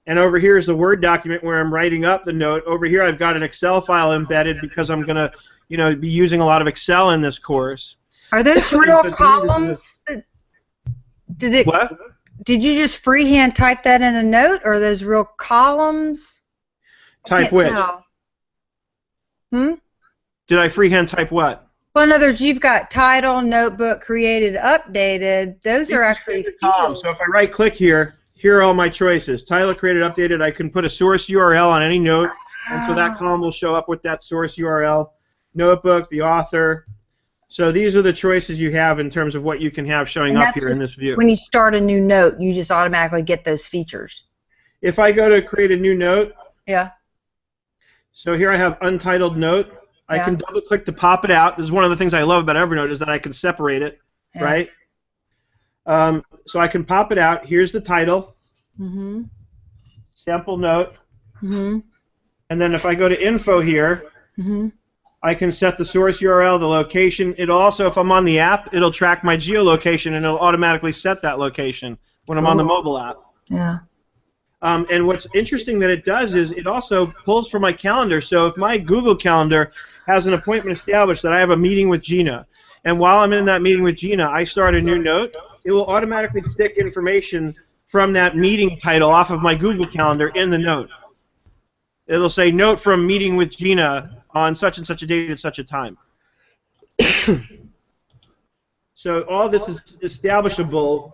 And over here is the Word document where I'm writing up the note. Over here I've got an Excel file embedded because I'm going to, you know, be using a lot of Excel in this course. Are those real columns? What? Did you just freehand type that in a note, or are those real columns? Type which? Did I freehand type what? Well, in other words, you've got title, notebook, created, updated. Those are actually columns. So if I right-click here, here are all my choices. Title, created, updated. I can put a source URL on any note, and so that column will show up with that source URL. Notebook, the author. So these are the choices you have in terms of what you can have showing up here in this view. When you start a new note, you just automatically get those features. If I go to create a new note, yeah. So here I have untitled note. I can double-click to pop it out. This is one of the things I love about Evernote is that I can separate it, right? So I can pop it out. Here's the title. Sample note. And then if I go to info here, I can set the source URL, the location. It'll also, if I'm on the app, it'll track my geolocation and it'll automatically set that location when I'm on the mobile app. Yeah. And what's interesting that it does is it also pulls from my calendar. So if my Google Calendar has an appointment established that I have a meeting with Gina, and while I'm in that meeting with Gina, I start a new note, it will automatically stick information from that meeting title off of my Google Calendar in the note. It'll say, note from meeting with Gina on such and such a date at such a time. So all this is establishable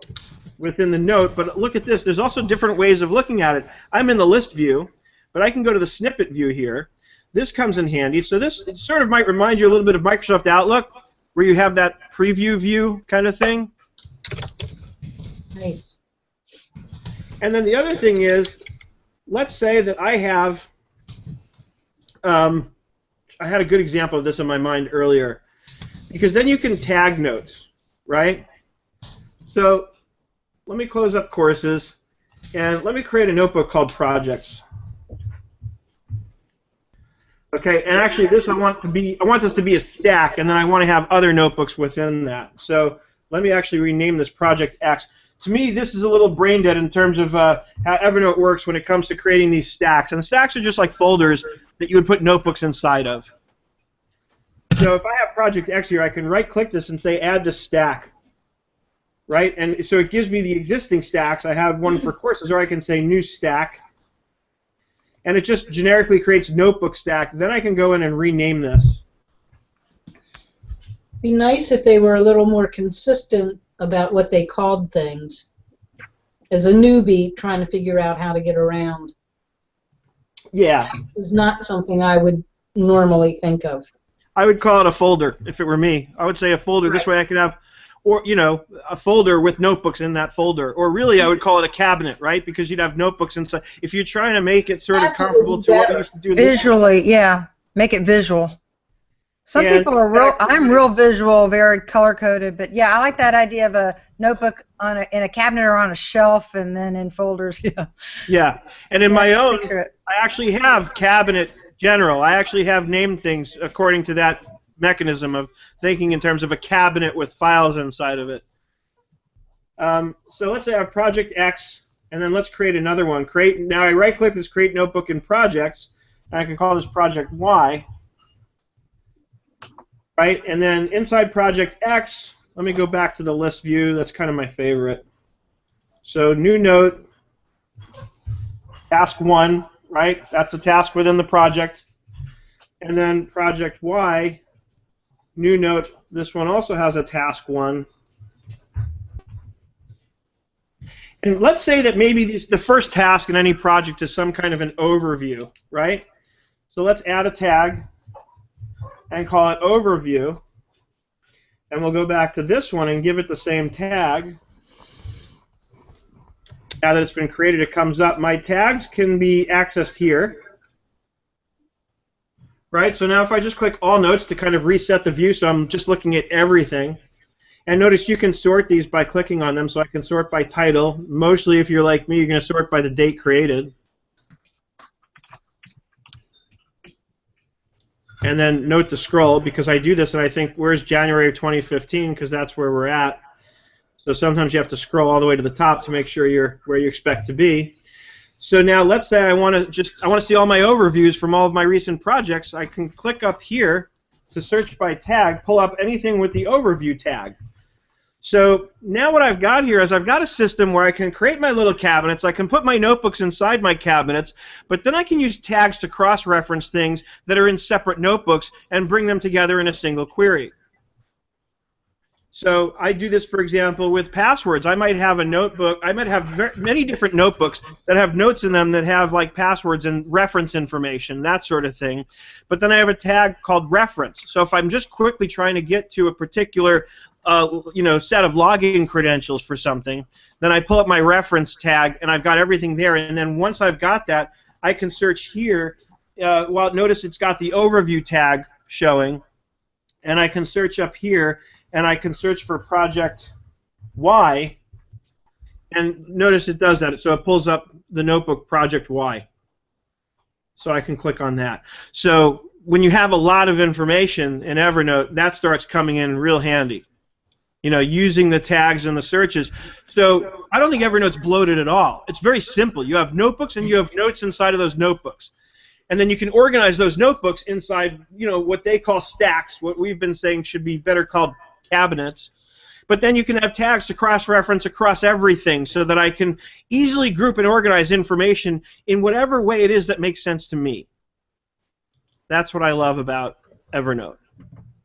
within the note, but look at this. There's also different ways of looking at it. I'm in the list view, but I can go to the snippet view here. This comes in handy. So this sort of might remind you a little bit of Microsoft Outlook, where you have that preview view kind of thing. Nice. And then the other thing is, let's say that I have, I had a good example of this in my mind earlier, because then you can tag notes, right? So let me close up courses, and let me create a notebook called projects. Okay, and actually this I want this to be a stack, and then I want to have other notebooks within that. So let me actually rename this Project X. To me, this is a little brain dead in terms of how Evernote works when it comes to creating these stacks. And the stacks are just like folders that you would put notebooks inside of. So if I have Project X here, I can right-click this and say Add to Stack. Right? And so it gives me the existing stacks. I have one for courses, or I can say New Stack. And it just generically creates notebook stack. Then I can go in and rename this. Be nice if they were a little more consistent about what they called things. As a newbie trying to figure out how to get around. Yeah. It's not something I would normally think of. I would call it a folder if it were me. I would say a folder. Right. This way I could have, or you know, a folder with notebooks in that folder. Or really I would call it a cabinet, right? Because you'd have notebooks inside. If you're trying to make it sort of comparable to what we used to do. Visually, yeah. Make it visual. Some people are real. I'm real visual, very color coded, but yeah, I like that idea of a notebook in a cabinet or on a shelf, and then in folders. Yeah. Yeah, and in my own, I actually have cabinet general. I actually have named things according to that mechanism of thinking in terms of a cabinet with files inside of it. So let's say I have Project X, and then let's create another one. Now I right-click this Create Notebook in Projects, and I can call this Project Y. Right, and then inside Project X, let me go back to the list view. That's kind of my favorite. So new note, task 1, right? That's a task within the project. And then Project Y, new note, this one also has a task 1. And let's say that maybe the first task in any project is some kind of an overview, right? So let's add a tag and call it Overview. and we'll go back to this one and give it the same tag. Now that it's been created, it comes up. My tags can be accessed here. Right, so now if I just click All Notes to kind of reset the view, so I'm just looking at everything. And notice you can sort these by clicking on them, so I can sort by title. Mostly, if you're like me, you're going to sort by the date created. And then note the scroll, because I do this and I think, where's January of 2015, because that's where we're at. So sometimes you have to scroll all the way to the top to make sure you're where you expect to be. So now let's say I want to see all my overviews from all of my recent projects. I can click up here to search by tag, pull up anything with the overview tag. So now what I've got here is I've got a system where I can create my little cabinets. I can put my notebooks inside my cabinets, but then I can use tags to cross-reference things that are in separate notebooks and bring them together in a single query. So I do this, for example, with passwords. I might have a notebook. I might have many different notebooks that have notes in them that have like passwords and reference information, that sort of thing. But then I have a tag called reference. So if I'm just quickly trying to get to a particular set of login credentials for something, then I pull up my reference tag and I've got everything there. And then once I've got that, I can search here. Well, notice it's got the overview tag showing, and I can search up here. And I can search for project Y, and notice it does that. So it pulls up the notebook project Y. So I can click on that. So when you have a lot of information in Evernote, that starts coming in real handy. Using the tags and the searches. So I don't think Evernote's bloated at all. It's very simple. You have notebooks and you have notes inside of those notebooks. And then you can organize those notebooks inside, what they call stacks, what we've been saying should be better called cabinets. But then you can have tags to cross-reference across everything so that I can easily group and organize information in whatever way it is that makes sense to me. That's what I love about Evernote.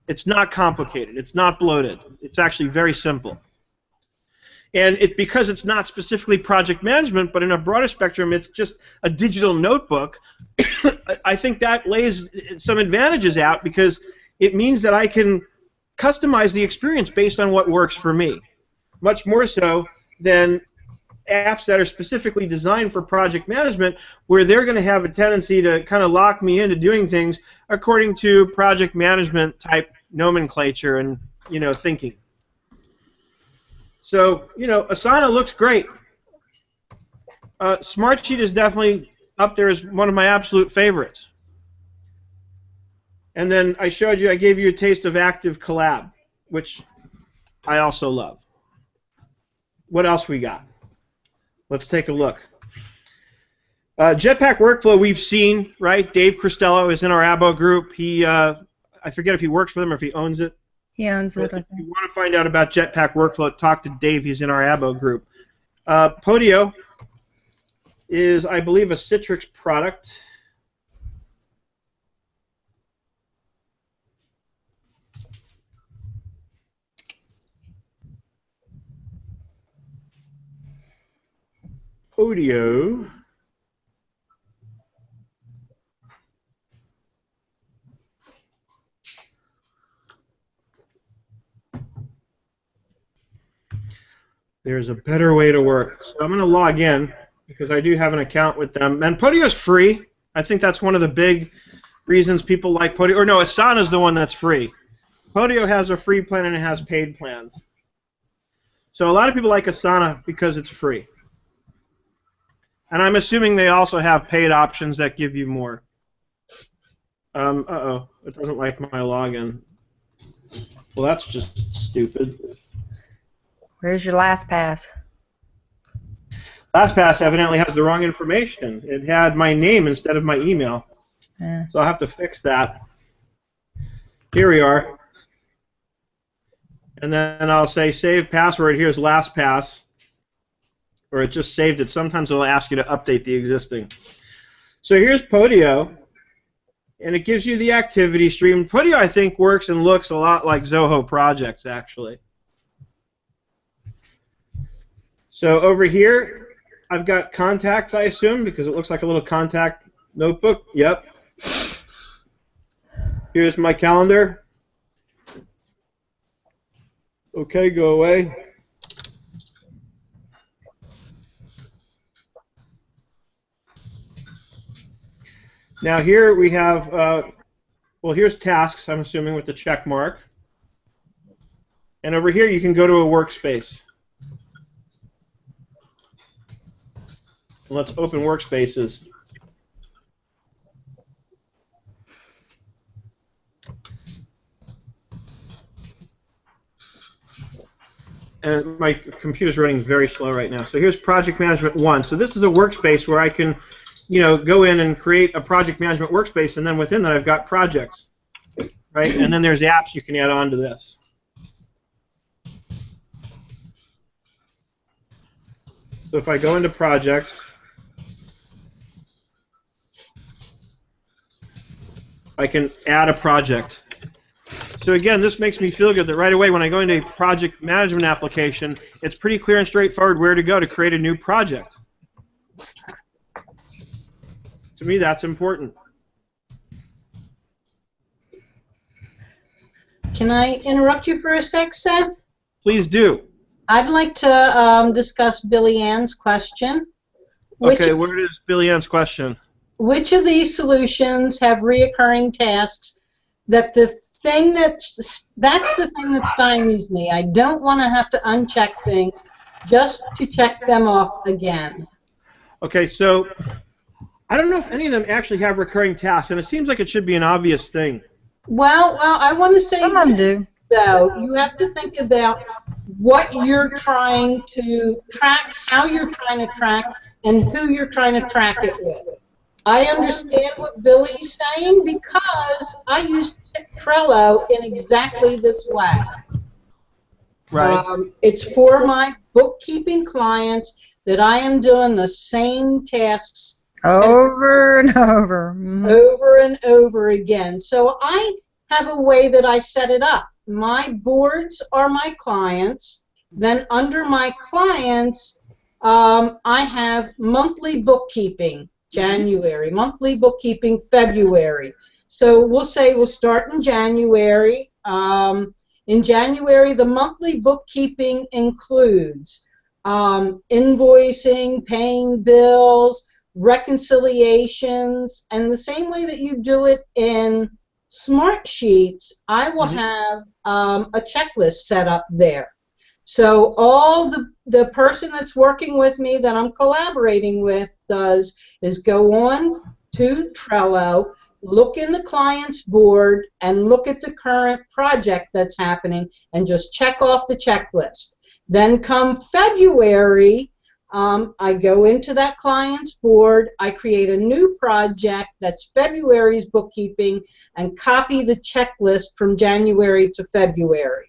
It's not complicated. It's not bloated. It's actually very simple. And because it's not specifically project management, but in a broader spectrum, it's just a digital notebook, I think that lays some advantages out because it means that I can customize the experience based on what works for me, much more so than apps that are specifically designed for project management, where they're going to have a tendency to kind of lock me into doing things according to project management type nomenclature and thinking. So Asana looks great. Smartsheet is definitely up there as one of my absolute favorites. And then I gave you a taste of Active Collab, which I also love. What else we got? Let's take a look. Jetpack Workflow we've seen, right? Dave Cristello is in our Abo group. I forget if he works for them or if he owns it. He owns it, I think. If you want to find out about Jetpack Workflow, talk to Dave. He's in our Abo group. Podio is, I believe, a Citrix product. Podio. There's a better way to work. So I'm going to log in because I do have an account with them. And Podio is free. I think that's one of the big reasons people like Podio. Or no, Asana is the one that's free. Podio has a free plan and it has paid plans. So a lot of people like Asana because it's free. And I'm assuming they also have paid options that give you more. Uh-oh, it doesn't like my login. Well, that's just stupid. Where's your LastPass? LastPass evidently has the wrong information. It had my name instead of my email. Yeah. So I'll have to fix that. Here we are. And then I'll say save password. Here's LastPass. Or it just saved it. Sometimes it'll ask you to update the existing. So here's Podio, and it gives you the activity stream. Podio, I think, works and looks a lot like Zoho Projects, actually. So over here, I've got contacts, I assume, because it looks like a little contact notebook. Yep. Here's my calendar. Okay, go away. Now here we have, well, here's tasks, I'm assuming, with the check mark. And over here you can go to a workspace. Let's open workspaces. And my computer's running very slow right now. So here's Project Management 1. So this is a workspace where I can, you know, go in and create a project management workspace, and then within that I've got projects, right? And then there's apps you can add on to this. So if I go into projects, I can add a project. So again, this makes me feel good that right away when I go into a project management application, it's pretty clear and straightforward where to go to create a new project. To me, that's important. Can I interrupt you for a sec, Seth? Please do. I'd like to discuss Billy Ann's question. Okay, where is Billy Ann's question? Which of these solutions have reoccurring tasks that the thing that's the thing that stymies me? I don't want to have to uncheck things just to check them off again. Okay, so I don't know if any of them actually have recurring tasks, and it seems like it should be an obvious thing. Well, I want to say Some of them do. though, you have to think about what you're trying to track, how you're trying to track, and who you're trying to track it with. I understand what Billy's saying because I use Trello in exactly this way. Right. It's for my bookkeeping clients that I am doing the same tasks Over and over. over and over again. So I have a way that I set it up. My boards are my clients. Then under my clients, I have monthly bookkeeping, January, monthly bookkeeping, February. So we'll say we'll start in January. In January, the monthly bookkeeping includes invoicing, paying bills, reconciliations, and the same way that you do it in Smartsheets, I will have a checklist set up there. So all the person that's working with me that I'm collaborating with does is go on to Trello, look in the client's board, and look at the current project that's happening, and just check off the checklist. Then come February, I go into that client's board, I create a new project that's February's bookkeeping, and copy the checklist from January to February.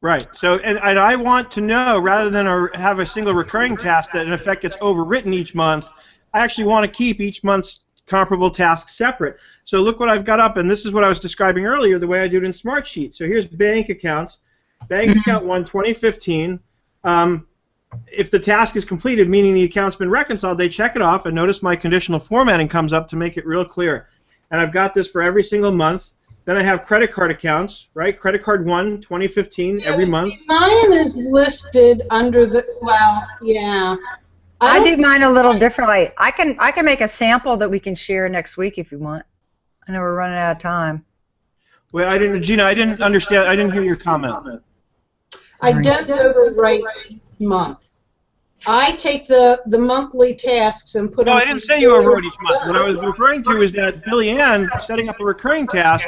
Right. So, and I want to know, rather than have a single recurring task that in effect gets overwritten each month, I actually want to keep each month's comparable task separate. So look what I've got up, and this is what I was describing earlier, the way I do it in Smartsheet. So here's bank accounts. Bank account 1, 2015. If the task is completed, meaning the account's been reconciled, they check it off, and notice my conditional formatting comes up to make it real clear. And I've got this for every single month. Then I have credit card accounts, right? Credit card 1, 2015, every month. Mine is listed under the, well, yeah. I do mine a little differently. I can make a sample that we can share next week if you want. I know we're running out of time. Well, Gina, I didn't understand. I didn't hear your comment. I don't overwrite each month. I take the monthly tasks and put them. No, I didn't say you overwrote each month. What I was referring to is that Billy Ann setting up a recurring task.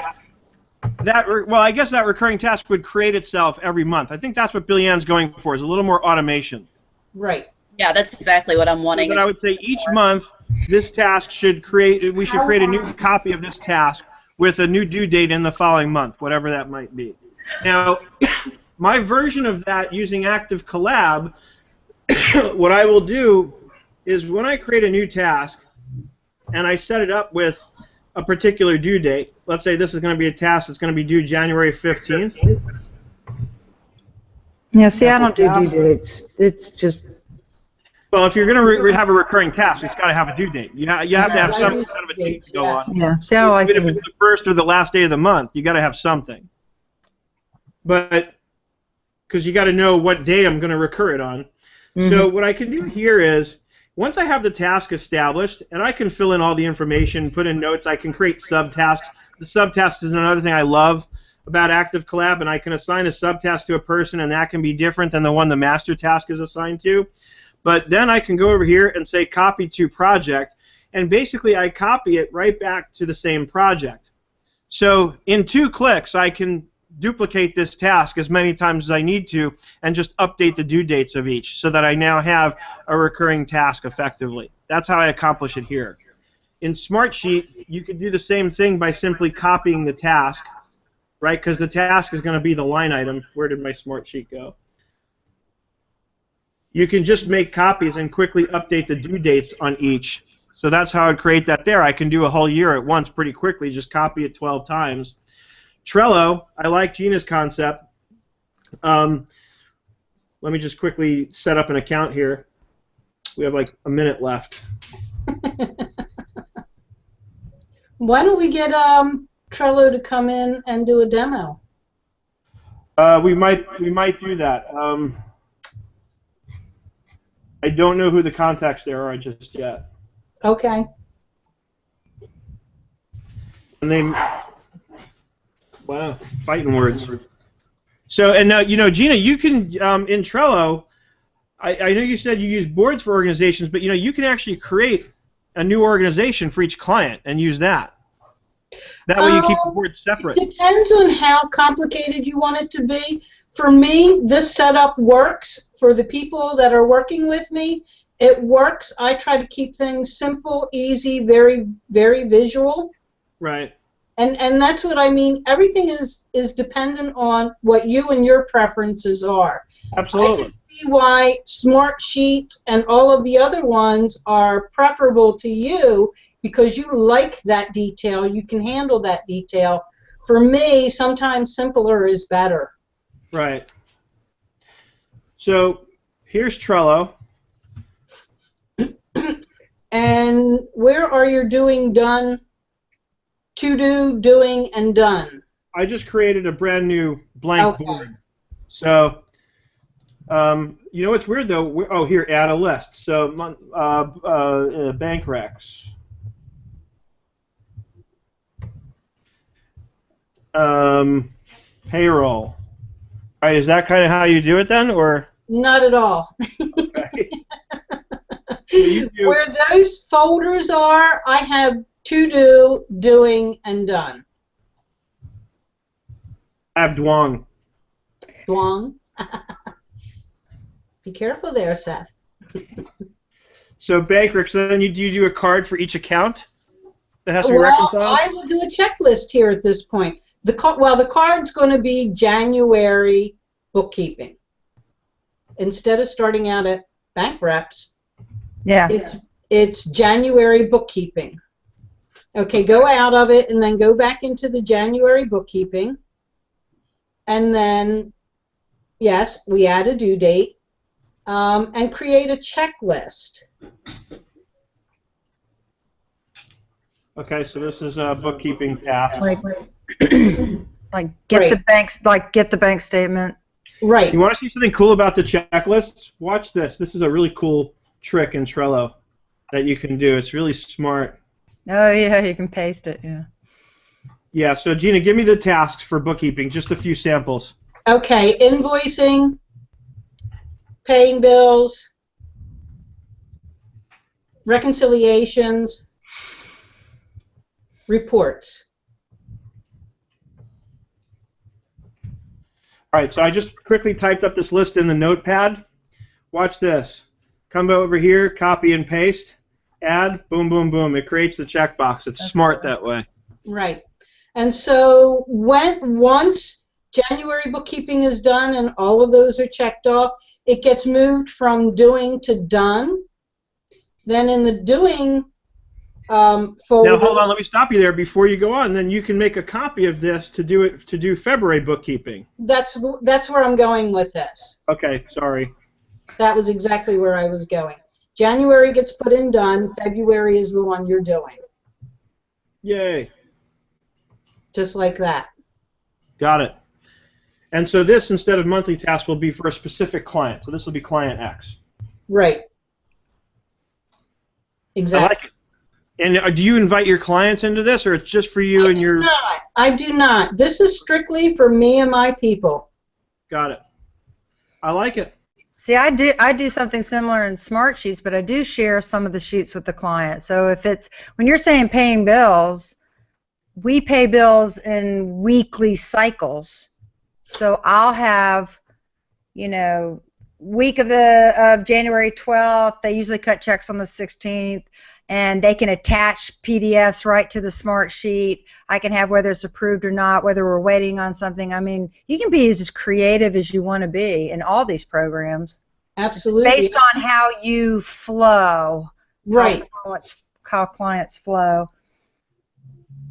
Well, I guess that recurring task would create itself every month. I think that's what Billy Ann's going for, is a little more automation. Right. Yeah, that's exactly what I'm wanting. But I would say each month, this task should create. We should create a new copy of this task with a new due date in the following month, whatever that might be. Now, my version of that using Active Collab, what I will do is when I create a new task and I set it up with a particular due date, let's say this is going to be a task that's going to be due January 15th. Yeah, see, I don't do due dates. It's just... Well, if you're going to have a recurring task, it's got to have a due date. You have to have some kind of a date to go on. Yeah, see, I don't like Even if it's the first or the last day of the month, you got to have something. But because you got to know what day I'm going to recur it on. So what I can do here is, once I have the task established, and I can fill in all the information, put in notes, I can create subtasks. The subtasks is another thing I love about Active Collab, and I can assign a subtask to a person, and that can be different than the one the master task is assigned to. But then I can go over here and say copy to project, and basically I copy it right back to the same project. So in 2 clicks, I can duplicate this task as many times as I need to and just update the due dates of each so that I now have a recurring task effectively. That's how I accomplish it here. In Smartsheet, you could do the same thing by simply copying the task, right? Because the task is going to be the line item. Where did my Smartsheet go? You can just make copies and quickly update the due dates on each. So that's how I'd create that there. I can do a whole year at once pretty quickly, just copy it 12 times. Trello, I like Gina's concept. Let me just quickly set up an account here. We have like a minute left. Why don't we get Trello to come in and do a demo? We might do that. I don't know who the contacts there are just yet. Okay. And they, wow, fighting words. So, and now, you know, Gina, you can, in Trello, I know you said you use boards for organizations, but, you know, you can actually create a new organization for each client and use that. That way you keep the boards separate. It depends on how complicated you want it to be. For me, this setup works. For the people that are working with me, it works. I try to keep things simple, easy, very, very visual. Right. And that's what I mean. Everything is dependent on what you and your preferences are. Absolutely. I can see why Smartsheet and all of the other ones are preferable to you because you like that detail. You can handle that detail. For me, sometimes simpler is better. Right. So here's Trello. And where are your doing, done, to do, doing, and done? I just created a brand new blank board. So, you know what's weird though? Oh, here, add a list. So, bank recs. Payroll. All right, is that kind of how you do it then, or? Not at all. Okay. So where those folders are, I have to do, doing, and done. I have Duong. Duong. Be careful there, Seth. So Bankrick, so then you do a card for each account that has to be reconciled? I will do a checklist here at this point. The card's going to be January bookkeeping. Instead of starting out at bank reps, yeah, it's January bookkeeping. Okay, go out of it and then go back into the January bookkeeping. And then, yes, we add a due date and create a checklist. Okay, so this is a bookkeeping task. like get the bank statement. Right. You want to see something cool about the checklists? Watch this. This is a really cool trick in Trello that you can do. It's really smart. Oh yeah, you can paste it. Yeah. Yeah. So Gina, give me the tasks for bookkeeping. Just a few samples. Okay. Invoicing, paying bills, reconciliations, reports. All right. So I just quickly typed up this list in the notepad. Watch this. Come over here, copy and paste, add, boom, boom, boom. It creates the checkbox. It's smart that way. Right. And so once January bookkeeping is done and all of those are checked off, it gets moved from doing to done. Then in the doing folder. Now hold on, let me stop you there before you go on. Then you can make a copy of this to do February bookkeeping. That's where I'm going with this. Okay, sorry. That was exactly where I was going. January gets put in done. February is the one you're doing. Yay. Just like that. Got it. And so this, instead of monthly tasks, will be for a specific client. So this will be client X. Right. Exactly. I like it. And do you invite your clients into this, or it's just for you and your... I do not. This is strictly for me and my people. Got it. I like it. See, I do something similar in Smart Sheets, but I do share some of the sheets with the client. So if it's, when you're saying paying bills, we pay bills in weekly cycles. So I'll have, you know, week of January 12th, they usually cut checks on the 16th, and they can attach PDFs right to the Smart Sheet. I can have whether it's approved or not, whether we're waiting on something. I mean, you can be as creative as you want to be in all these programs. Absolutely. Based on how you flow. Right. How clients flow.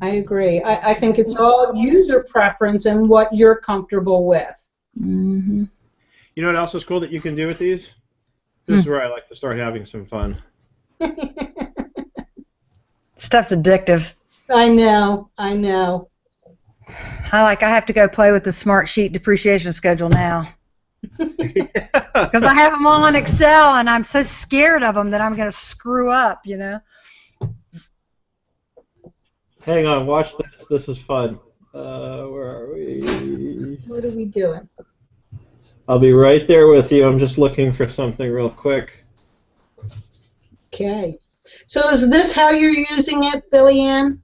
I agree. I think it's all user preference and what you're comfortable with. Mm-hmm. You know what else is cool that you can do with these? This is where I like to start having some fun. Stuff's addictive. I know. I know. I have to go play with the Smart Sheet depreciation schedule now. Because I have them all in Excel, and I'm so scared of them that I'm going to screw up, you know. Hang on, watch this. This is fun. Where are we? What are we doing? I'll be right there with you. I'm just looking for something real quick. Okay. So is this how you're using it, Billy Ann?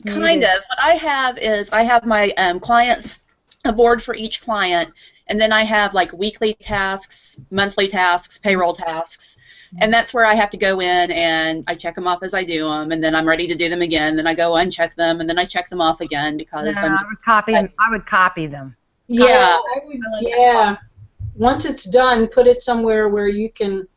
Kind of. What I have is I have my clients, a board for each client, and then I have like weekly tasks, monthly tasks, payroll tasks, and that's where I have to go in and I check them off as I do them, and then I'm ready to do them again. Then I go uncheck them, and then I check them off again because I would copy them. Yeah, I would, yeah. Once it's done, put it somewhere where you can.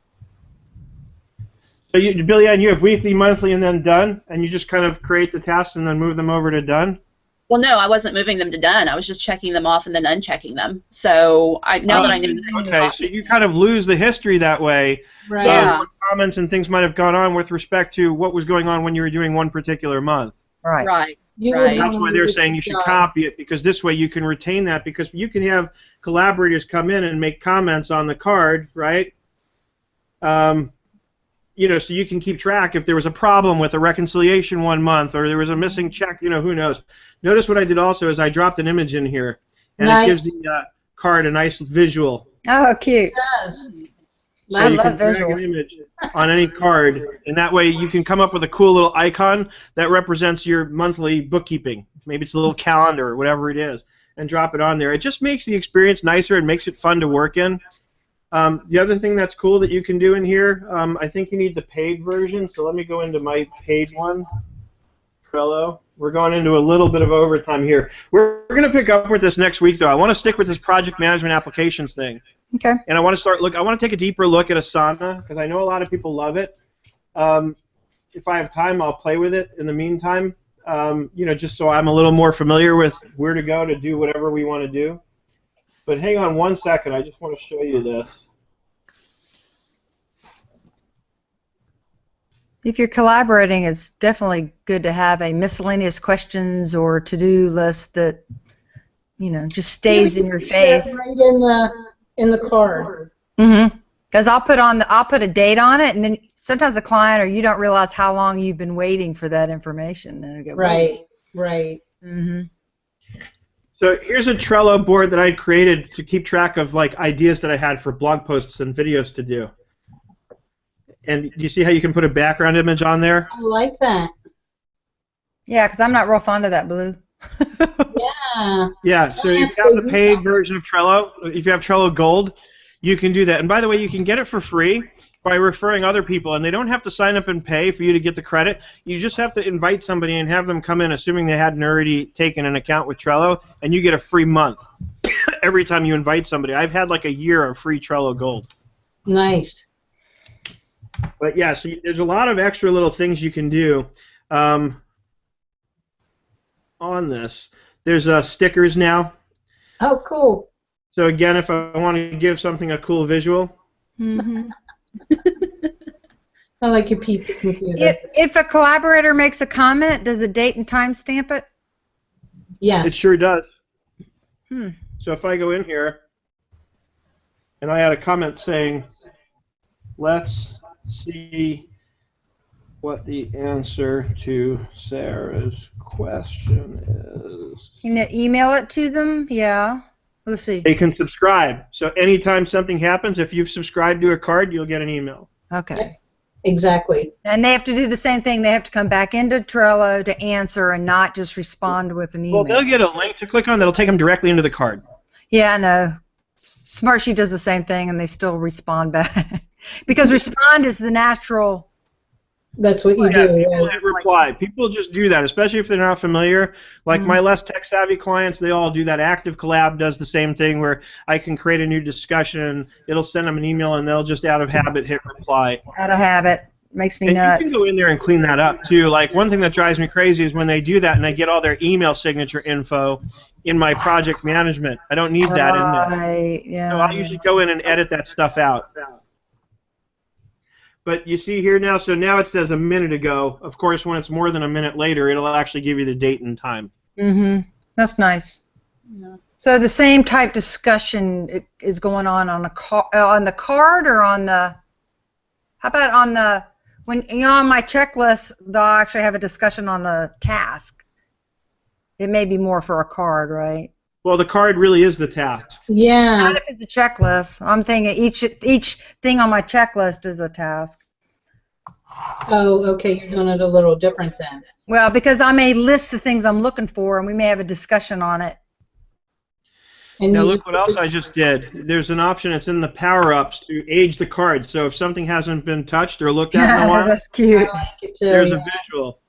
So, Billy Ann, you have weekly, monthly, and then done, and you just kind of create the tasks and then move them over to done? Well, no, I wasn't moving them to done. I was just checking them off and then unchecking them. So now that I knew. Okay, so you kind of lose the history that way. Right. Yeah. What comments and things might have gone on with respect to what was going on when you were doing one particular month. Right. Right. Right. That's why they're saying you should copy it, because this way you can retain that, because you can have collaborators come in and make comments on the card, right? You know, so you can keep track if there was a problem with a reconciliation one month or there was a missing check, you know, who knows. Notice what I did also is I dropped an image in here, and it gives the card a nice visual. Oh, cute. It does. So you can drag an image on any card, and that way you can come up with a cool little icon that represents your monthly bookkeeping. Maybe it's a little calendar or whatever it is, and drop it on there. It just makes the experience nicer and makes it fun to work in. The other thing that's cool that you can do in here, I think you need the paid version, so let me go into my paid one, Trello. We're going into a little bit of overtime here. We're going to pick up with this next week, though. I want to stick with this project management applications thing. Okay. And I want to take a deeper look at Asana, because I know a lot of people love it. If I have time, I'll play with it in the meantime, you know, just so I'm a little more familiar with where to go to do whatever we want to do. But hang on one second, I just want to show you this. If you're collaborating, it's definitely good to have a miscellaneous questions or to-do list that, you know, just stays in your face. Right in the card. Mm-hmm. Because I'll put a date on it, and then sometimes the client or you don't realize how long you've been waiting for that information. And go, right. Right. Mm-hmm. So here's a Trello board that I created to keep track of like ideas that I had for blog posts and videos to do. And you see how you can put a background image on there? I like that. Yeah, because I'm not real fond of that blue. Yeah. Yeah, so if you have the paid version of Trello, if you have Trello Gold, you can do that. And by the way, you can get it for free by referring other people, and they don't have to sign up and pay for you to get the credit. You just have to invite somebody and have them come in, assuming they hadn't already taken an account with Trello, and you get a free month every time you invite somebody. I've had like a year of free Trello Gold. Nice. But yeah, so there's a lot of extra little things you can do on this. There's stickers now. Oh, cool. So again, if I want to give something a cool visual. Mm-hmm. I like your people computer. If a collaborator makes a comment, does it date and time stamp it? Yes. It sure does. Hmm. So if I go in here and I add a comment saying, let's see what the answer to Sarah's question is. You know, email it to them? Yeah. Let's see. They can subscribe. So anytime something happens, if you've subscribed to a card, you'll get an email. Okay. Exactly. And they have to do the same thing. They have to come back into Trello to answer and not just respond with an email. Well, they'll get a link to click on that'll take them directly into the card. Yeah, I know. Smartsheet does the same thing, and they still respond back. Because respond is the natural. That's what you Yeah, do. people Right? hit reply. People just do that, especially if they're not familiar. Like my less tech-savvy clients, they all do that. Active Collab does the same thing where I can create a new discussion, it'll send them an email, and they'll just out of habit hit reply. Out of habit. Makes me And nuts. you can go in there and clean that up, too. Like, one thing that drives me crazy is when they do that and I get all their email signature info in my project management. I don't need that in there. Right, yeah. So I'll usually go in and edit that stuff out. But you see here now, so now it says a minute ago. Of course, when it's more than a minute later, it'll actually give you the date and time. Mm-hmm. That's nice. Yeah. So the same type discussion is going on the card or on the, how about on the, when you're on my checklist, they'll actually have a discussion on the task. It may be more for a card, right? Well, the card really is the task. Yeah. Not if it's a checklist. I'm thinking each thing on my checklist is a task. Oh, okay. You're doing it a little different then. Well, because I may list the things I'm looking for, and we may have a discussion on it. And Now you- look what else I just did. There's an option, it's in the power-ups to age the card. So if something hasn't been touched or looked at in a while, That's I cute. like it too. there's yeah. a visual.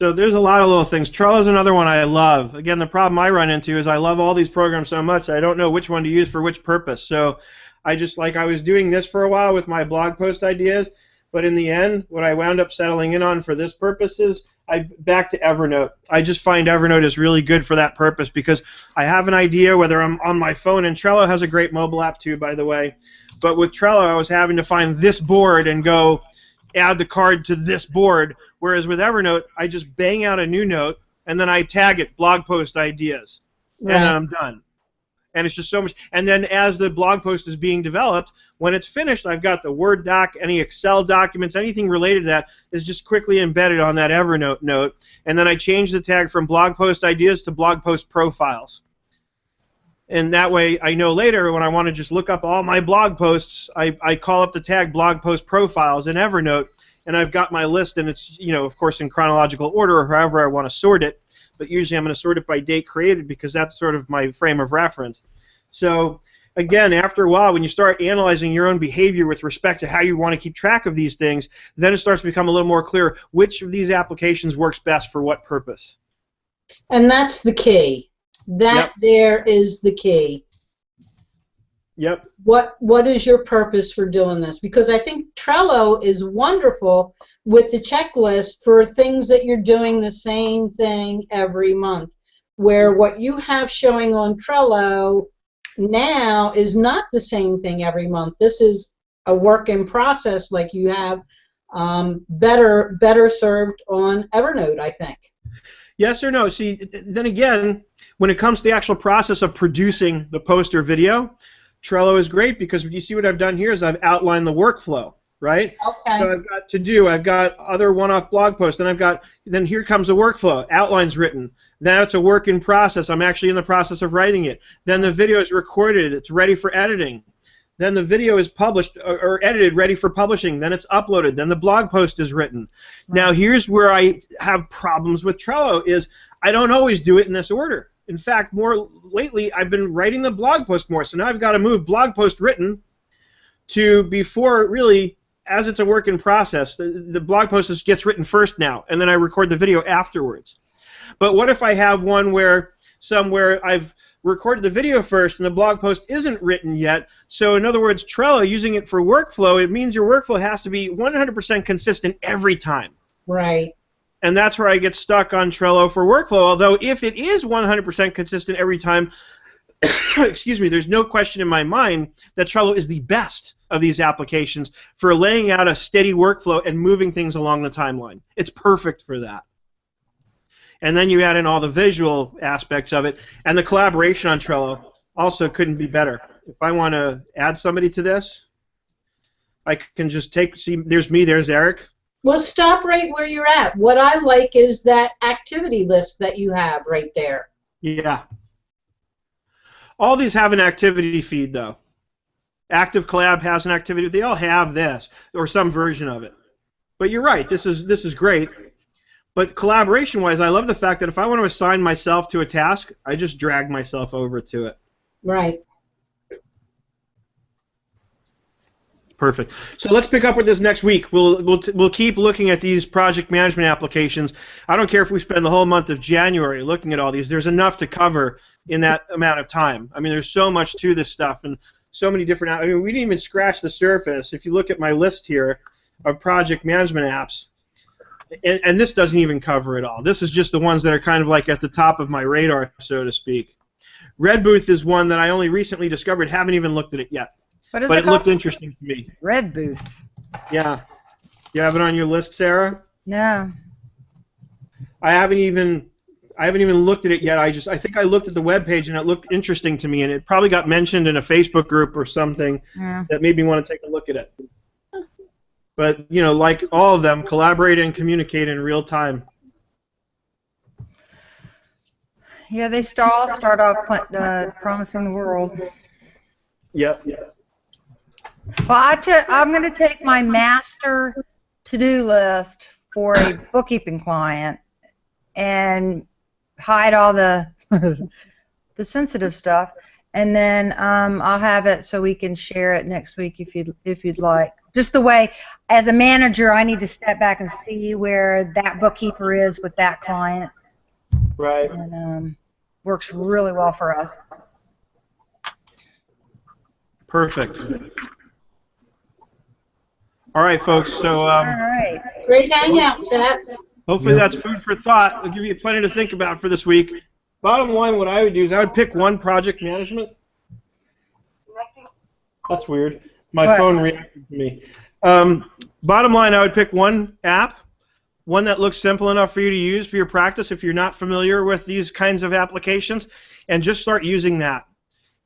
So there's a lot of little things. Trello's another one I love. Again, the problem I run into is I love all these programs so much I don't know which one to use for which purpose. So I just, like, I was doing this for a while with my blog post ideas, but in the end, what I wound up settling in on for this purpose is back to Evernote. I just find Evernote is really good for that purpose because I have an idea whether I'm on my phone, and Trello has a great mobile app too, by the way. But with Trello, I was having to find this board and go add the card to this board, whereas with Evernote, I just bang out a new note, and then I tag it blog post ideas, Right. and I'm done. And it's just so much. And then as the blog post is being developed, when it's finished, I've got the Word doc, any Excel documents, anything related to that is just quickly embedded on that Evernote note, and then I change the tag from blog post ideas to blog post profiles. And that way I know later when I want to just look up all my blog posts, I call up the tag blog post profiles in Evernote, and I've got my list, and it's, you know, of course in chronological order or however I want to sort it, but usually I'm going to sort it by date created because that's sort of my frame of reference. So again, after a while, when you start analyzing your own behavior with respect to how you want to keep track of these things, then it starts to become a little more clear which of these applications works best for what purpose. And that's the key. That there is the key. Yep. What is your purpose for doing this? Because I think Trello is wonderful with the checklist for things that you're doing the same thing every month, where what you have showing on Trello now is not the same thing every month. This is a work in process, like you have better served on Evernote, I think. Yes or no? See, then again, when it comes to the actual process of producing the post or video, Trello is great because you see what I've done here is I've outlined the workflow, right? Okay. So I've got to do, I've got other one-off blog posts, then here comes the workflow, outlines written. Now it's a work in process. I'm actually in the process of writing it. Then the video is recorded. It's ready for editing. Then the video is published or edited, ready for publishing. Then it's uploaded. Then the blog post is written. Right. Now here's where I have problems with Trello is I don't always do it in this order. In fact, more lately I've been writing the blog post more. So now I've got to move blog post written to before really, as it's a work in process, the blog post gets written first now, and then I record the video afterwards. But what if I have one where somewhere I've recorded the video first and the blog post isn't written yet? So in other words, Trello, using it for workflow, it means your workflow has to be 100% consistent every time. Right. And that's where I get stuck on Trello for workflow, although if it is 100% consistent every time, excuse me, there's no question in my mind that Trello is the best of these applications for laying out a steady workflow and moving things along the timeline. It's perfect for that. and then you add in all the visual aspects of it, and the collaboration on Trello also couldn't be better. If I want to add somebody to this, I can just see, there's me, there's Eric. Well, stop right where you're at. What I like is that activity list that you have right there. Yeah. All these have an activity feed, though. Active Collab has an activity. They all have this, or some version of it. But you're right. This is great. But collaboration-wise, I love the fact that if I want to assign myself to a task, I just drag myself over to it. Right. Perfect. So let's pick up with this next week. We'll keep looking at these project management applications. I don't care if we spend the whole month of January looking at all these. There's enough to cover in that amount of time. I mean, there's so much to this stuff and so many different. I mean, we didn't even scratch the surface. If you look at my list here of project management apps, and this doesn't even cover it all. This is just the ones that are kind of like at the top of my radar, so to speak. Red Booth is one that I only recently discovered. Haven't even looked at it yet. What is But it it looked called? interesting to me. Red Booth. Yeah. You have it on your list, Sarah? No. I haven't even looked at it yet. I think I looked at the web page and it looked interesting to me, and it probably got mentioned in a Facebook group or something that made me want to take a look at it. But you know, like all of them, collaborate and communicate in real time. Yeah, they all start off promising the world. Yep. Well, I'm going to take my master to-do list for a bookkeeping client and hide all the the sensitive stuff, and then I'll have it so we can share it next week if you'd like. Just the way, as a manager, I need to step back and see where that bookkeeper is with that client. Right. And works really well for us. Perfect. All right, folks. So All right. Great hangout, Seth. hopefully that's food for thought. It'll give you plenty to think about for this week. Bottom line, what I would do is I would pick one project management. That's weird. My phone reacted to me. Bottom line, I would pick one app, one that looks simple enough for you to use for your practice if you're not familiar with these kinds of applications, and just start using that.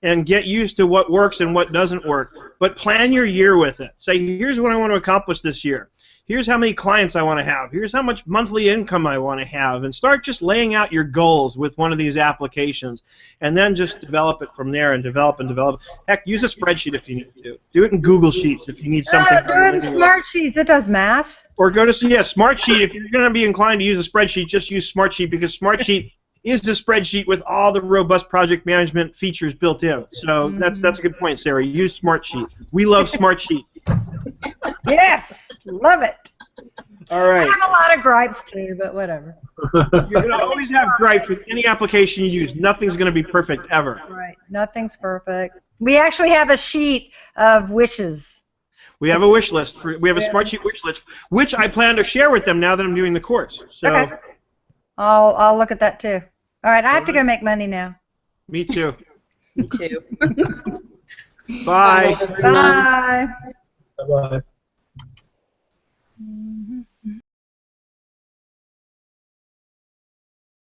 And get used to what works and what doesn't work. But plan your year with it. Say, here's what I want to accomplish this year. Here's how many clients I want to have. Here's how much monthly income I want to have. And start just laying out your goals with one of these applications. And then just develop it from there and develop and develop. Heck, use a spreadsheet if you need to. Do it in Google Sheets if you need something. Do it in Smart Sheets. It does math. Or go to, Smartsheet. If you're going to be inclined to use a spreadsheet, just use Smartsheet, because Smartsheet is the spreadsheet with all the robust project management features built in. So that's a good point, Sarah. Use Smartsheet. We love Smartsheet. Yes, love it. All right. I have a lot of gripes too, but whatever. You're going to always have gripes with any application you use. Nothing's going to be perfect ever. Right, nothing's perfect. We actually have a sheet of wishes. We have a wish list. We have a Smartsheet wish list, which I plan to share with them now that I'm doing the course. So. Okay. I'll look at that too. All right, I have to go make money now. Me too. Me too. Bye. Bye. Bye-bye. Mhm.